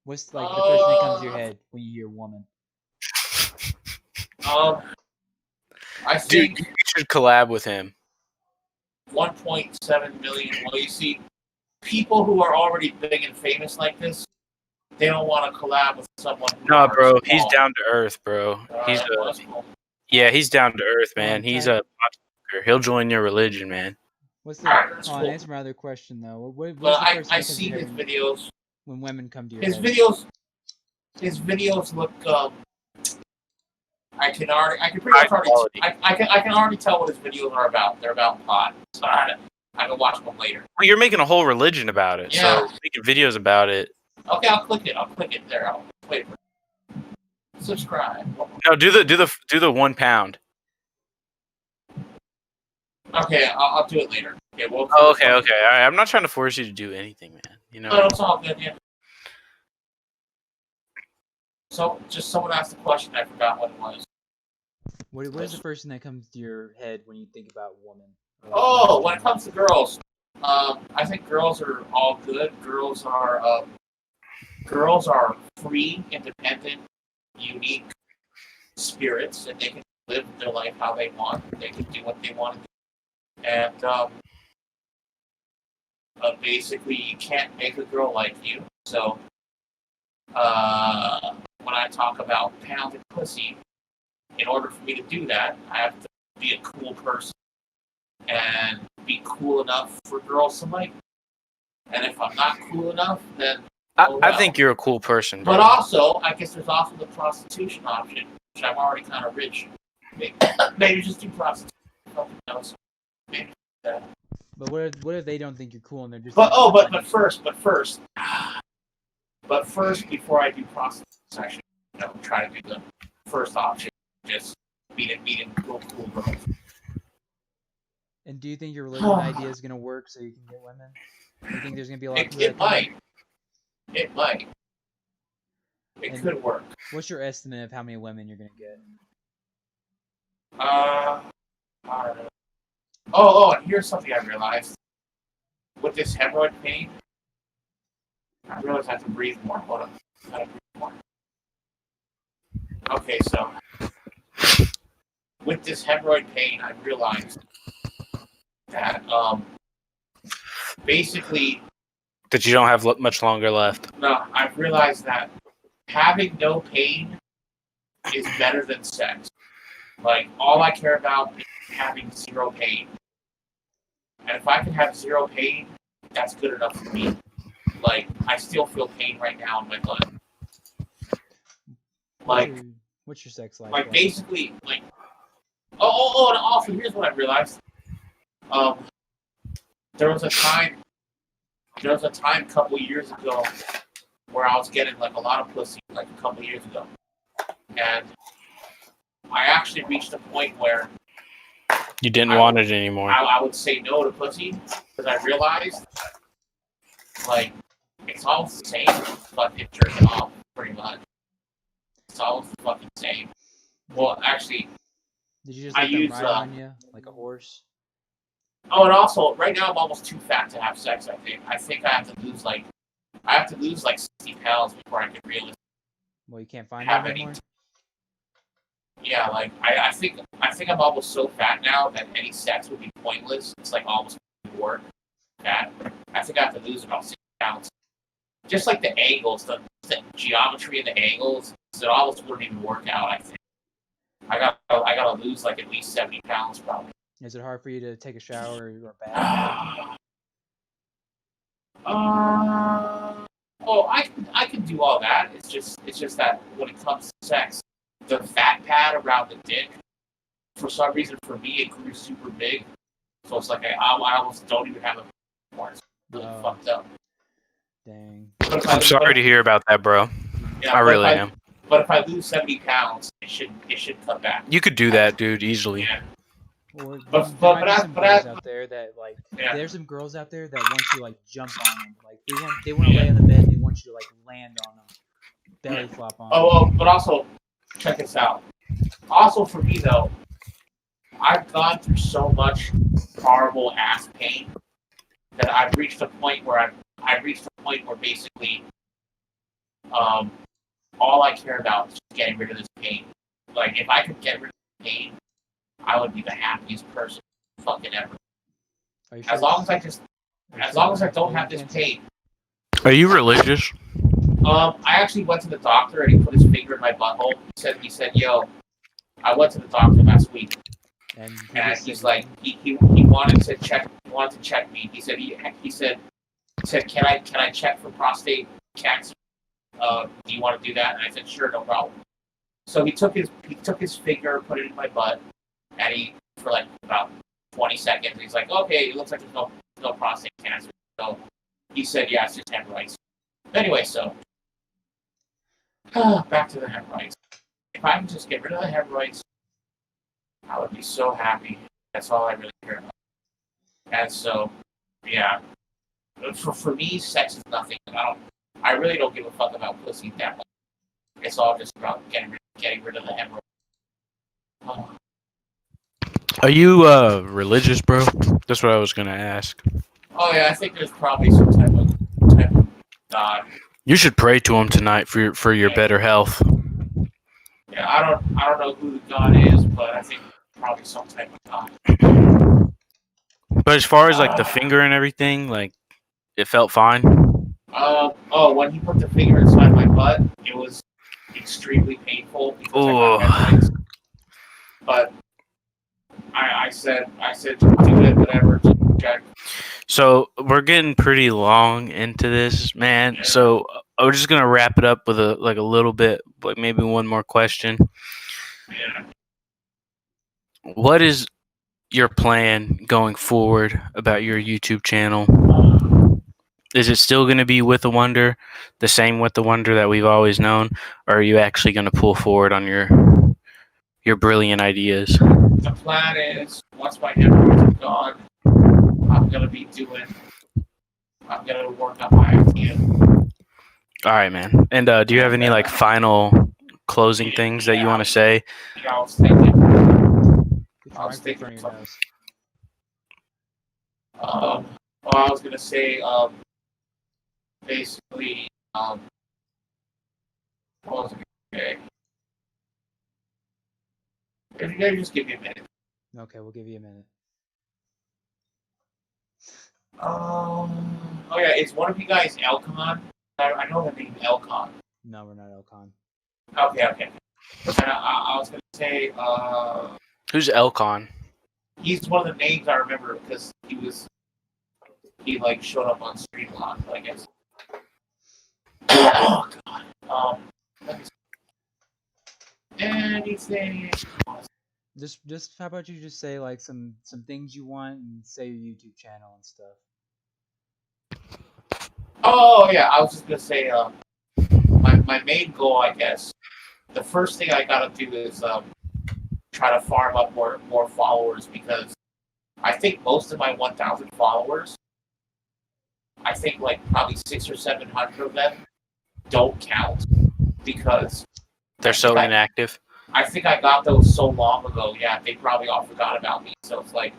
Speaker 1: what's like the first thing that comes to your head when you hear woman?
Speaker 3: I think
Speaker 2: Dude, you should collab with him.
Speaker 3: 1.7 million. Well, you see, people who are already big and famous like this, they don't want to collab with someone.
Speaker 2: No, bro, he's down to earth, bro. He's
Speaker 3: cool.
Speaker 2: Yeah, he's down to earth, man.
Speaker 1: Okay.
Speaker 2: He's a he'll join your religion, man.
Speaker 1: What's the?
Speaker 3: That's cool.
Speaker 1: Answer my other question though. What's
Speaker 3: Well,
Speaker 1: the first thing
Speaker 3: I
Speaker 1: that comes to
Speaker 3: see
Speaker 1: your
Speaker 3: his
Speaker 1: head
Speaker 3: videos.
Speaker 1: when women come to your
Speaker 3: His
Speaker 1: head?
Speaker 3: videos look. I can pretty much already. I can already tell what his videos are about. They're about pot. So I can watch them later.
Speaker 2: Well, you're making a whole religion about it,
Speaker 3: Yeah.
Speaker 2: so making videos about it.
Speaker 3: Okay, I'll click it there. I'll wait for it. Subscribe.
Speaker 2: No, do the 1 pound.
Speaker 3: Okay, I'll do it later. Okay, well.
Speaker 2: Oh, okay. All right. I'm not trying to force you to do anything, man. You know.
Speaker 3: No, it's all good. Yeah. So, just someone asked a question. I forgot what it was.
Speaker 1: What is the first thing that comes to your head when you think about woman?
Speaker 3: Oh, when it comes to girls, I think girls are all good. Girls are free, independent, unique spirits, and they can live their life how they want. They can do what they want to do, and basically, you can't make a girl like you. So, when I talk about pounding pussy, in order for me to do that, I have to be a cool person and be cool enough for girls to like me. And if I'm not cool enough, then
Speaker 2: I think you're a cool person, bro.
Speaker 3: But also, I guess there's also the prostitution option, which I'm already kind of rich. Maybe just do prostitution. Something else. Maybe that.
Speaker 1: But what if they don't think you're cool and they're just?
Speaker 3: But first, before I do prostitution, I should try to do the first option. Just meeting cool girls.
Speaker 1: And do you think your religion idea is gonna work so you can get women? Do you think there's gonna be a lot of people
Speaker 3: It might. It might. It could work.
Speaker 1: What's your estimate of how many women you're gonna get?
Speaker 3: I don't know. Oh, and here's something I realized. With this hemorrhoid pain, I realized I have to breathe more. Hold on. I gotta breathe more. Okay, so with this hemorrhoid pain, I realized that basically
Speaker 2: that you don't have much longer left.
Speaker 3: No, I've realized that having no pain is better than sex. Like, all I care about is having zero pain. And if I can have zero pain, that's good enough for me. Like, I still feel pain right now in my butt. Like,
Speaker 1: what's your sex life?
Speaker 3: Like, basically, like, oh, and also, here's what I realized. There was a time a couple years ago where I was getting like a lot of pussy, like a couple years ago, and I actually reached a point where
Speaker 2: You didn't want it anymore.
Speaker 3: I would say no to pussy because I realized, like, it's all the same fucking jerking off, pretty much. It's all the fucking same. Well, actually,
Speaker 1: Did you just
Speaker 3: I
Speaker 1: let them
Speaker 3: use,
Speaker 1: ride on you like a horse?
Speaker 3: oh, and also, right now I'm almost too fat to have sex, I think. I think I have to lose, like, 60 pounds before I can really
Speaker 1: Well, you can't find
Speaker 3: have
Speaker 1: them
Speaker 3: any.
Speaker 1: anymore.
Speaker 3: Yeah, like, I think I'm almost so fat now that any sex would be pointless. It's, like, almost work. Fat. I think I have to lose about 60 pounds. Just like the angles, the geometry of the angles, it almost wouldn't even work out, I think. I gotta lose, like, at least 70 pounds, probably.
Speaker 1: Is it hard for you to take a shower or bath?
Speaker 3: Oh, I can do all that. It's just that when it comes to sex, the fat pad around the dick, for some reason for me it grew super big, so it's like I almost don't even have a anymore. It's really fucked up.
Speaker 1: Dang.
Speaker 2: I'm sorry to hear about that, bro.
Speaker 3: Yeah,
Speaker 2: I really am.
Speaker 3: But if I lose 70 pounds, it should cut back.
Speaker 2: You could do that, dude, easily.
Speaker 3: Yeah.
Speaker 1: Or
Speaker 3: But-
Speaker 1: there
Speaker 3: but-
Speaker 1: might
Speaker 3: but
Speaker 1: be
Speaker 3: I-
Speaker 1: some
Speaker 3: but
Speaker 1: girls
Speaker 3: I-
Speaker 1: out there that like.
Speaker 3: Yeah.
Speaker 1: There's some girls out there that want you to like jump on them. Like they want to lay in the bed. They want you to like land on them, belly flop on.
Speaker 3: Oh, but also, check this out. Also for me though, I've gone through so much horrible ass pain that I've reached a point where basically, all I care about is just getting rid of this pain. Like if I could get rid of the pain, I would be the happiest person fucking ever.
Speaker 1: Are you sure
Speaker 3: As long as I don't
Speaker 1: colon
Speaker 3: have this
Speaker 1: cancer?
Speaker 3: pain.
Speaker 2: Are you religious?
Speaker 3: I actually went to the doctor and he put his finger in my butthole. He said, yo, I went to the doctor last week
Speaker 1: And
Speaker 3: and he's like, he wanted to check me. He said, can I check for prostate cancer? Do you want to do that? And I said, sure, no problem. So he took his finger, put it in my butt, and he for like about 20 seconds. He's like, okay, it looks like there's no prostate cancer. So he said, yeah, it's just hemorrhoids. Anyway, so back to the hemorrhoids. If I can just get rid of the hemorrhoids, I would be so happy. That's all I really care about. And so, yeah, for me, sex is nothing. I really don't give a fuck about pussy that much. It's all just about getting rid of the hemorrhoids. Oh.
Speaker 2: Are you religious, bro? That's what I was gonna ask.
Speaker 3: Oh yeah, I think there's probably some type of God.
Speaker 2: You should pray to him tonight for your better health.
Speaker 3: Yeah, I don't know who the God is, but I think probably some type of God.
Speaker 2: But as far as like the finger and everything, like it felt fine.
Speaker 3: When he put the finger inside my butt, it was extremely painful because I got hemorrhoids. But I said do it, whatever. Just check.
Speaker 2: So we're getting pretty long into this, man. So we're just gonna wrap it up with a little bit, like maybe one more question.
Speaker 3: Yeah.
Speaker 2: What is your plan going forward about your YouTube channel? Is it still going to be With a Wonder, the same With a Wonder that we've always known, or are you actually going to pull forward on your brilliant ideas?
Speaker 3: The plan is once my hemorrhoids are gone, I'm gonna work on my idea.
Speaker 2: All right, man. And do you have any like final closing things that you want to say?
Speaker 3: Yeah, I was thinking.
Speaker 1: Put
Speaker 3: I
Speaker 1: your
Speaker 3: was
Speaker 1: mic in
Speaker 3: thinking
Speaker 1: front of your nose.
Speaker 3: I was gonna say, basically, what was it? Okay. If you guys just give me a minute.
Speaker 1: Okay, we'll give you a minute.
Speaker 3: Oh yeah, is one of you guys Elcon? I know the name Elcon.
Speaker 1: No, we're not Elcon.
Speaker 3: Okay. And I was gonna say,
Speaker 2: Who's Elcon?
Speaker 3: he's one of the names I remember because he like showed up on stream a lot, I guess. Oh god. Let me see. Anything.
Speaker 1: Just how about you just say like some things you want and say your YouTube channel and stuff.
Speaker 3: Oh yeah, I was just gonna say, my main goal, I guess. The first thing I gotta do is try to farm up more followers, because I think most of my 1,000 followers, I think like probably 600 or 700 of them don't count, because
Speaker 2: They're so inactive.
Speaker 3: I think I got those so long ago. Yeah, they probably all forgot about me. So it's like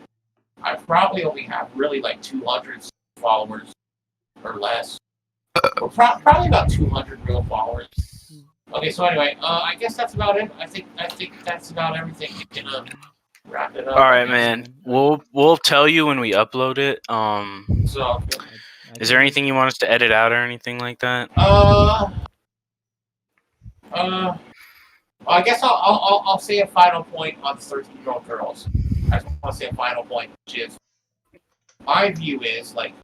Speaker 3: I probably only have really like 200 followers or less, or probably about 200 real followers. Okay, so anyway, I guess that's about it. I think that's about everything. You can wrap it up.
Speaker 2: All right, man. We'll tell you when we upload it.
Speaker 3: So
Speaker 2: Is there anything you want us to edit out or anything like that?
Speaker 3: I guess I'll say a final point on the 13-year-old girls. I just want to say a final point, which is my view is like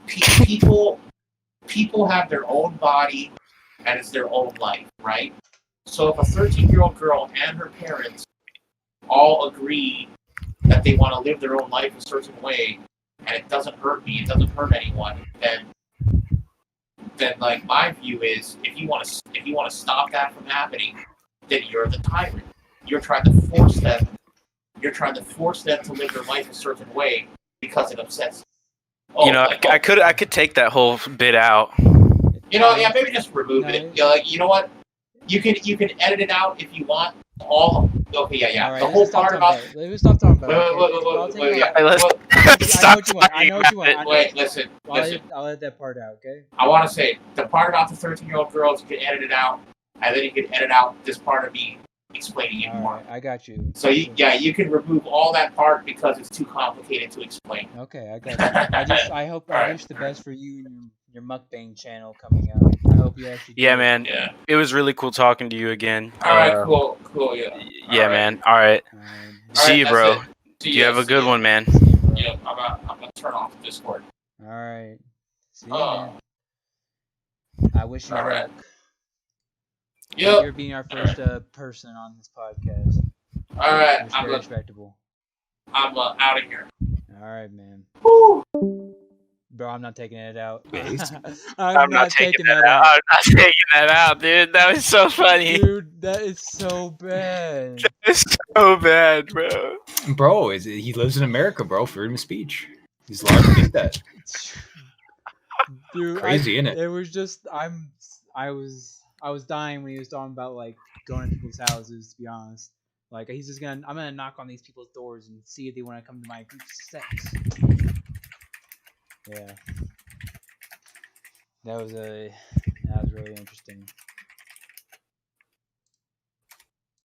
Speaker 3: people have their own body and it's their own life, right? So if a 13-year-old girl and her parents all agree that they want to live their own life a certain way, and it doesn't hurt me, it doesn't hurt anyone, then like my view is if you want to stop that from happening, then you're the tyrant. You're trying to force them to live their life a certain way because it upsets them.
Speaker 2: I could take that whole bit out.
Speaker 3: Maybe just remove it. You know what? You can edit it out if you want. Okay, yeah.
Speaker 1: All right,
Speaker 3: the whole part about.
Speaker 1: Let's stop talking about it. I know what you want.
Speaker 3: Wait, listen.
Speaker 1: I'll edit that part out, okay?
Speaker 3: I want to say the part about the 13-year-old girls, you can edit it out, and then you can edit out this part of me explaining it more.
Speaker 1: Right, I got you.
Speaker 3: So you can remove all that part because it's too complicated to explain.
Speaker 1: Okay, I got you. I wish the best for you and your mukbang channel coming out. I hope you actually.
Speaker 2: Yeah, man. Yeah. It was really cool talking to you again.
Speaker 3: All right, cool. Yeah.
Speaker 2: Yeah, man. All right. See you, bro. You have a good one, man.
Speaker 3: Yeah, I'm gonna turn off Discord.
Speaker 1: All right. See you, man. I wish you luck.
Speaker 3: Yep.
Speaker 1: You're being our first person on this podcast.
Speaker 3: All right.
Speaker 1: It's very respectable.
Speaker 3: I'm out of here.
Speaker 1: All right, man.
Speaker 3: Woo.
Speaker 1: Bro, I'm not taking it out.
Speaker 2: I'm not taking that out. I'm not taking that out, dude. That was so funny.
Speaker 1: Dude, that is so bad.
Speaker 2: It's so bad, bro.
Speaker 5: Bro, he lives in America, bro. Freedom of speech. He's allowed to get that.
Speaker 1: Dude,
Speaker 5: crazy, isn't it?
Speaker 1: It was just I was dying when he was talking about like going to people's houses. To be honest, like I'm gonna knock on these people's doors and see if they want to come to my group sex. Yeah, that was really interesting.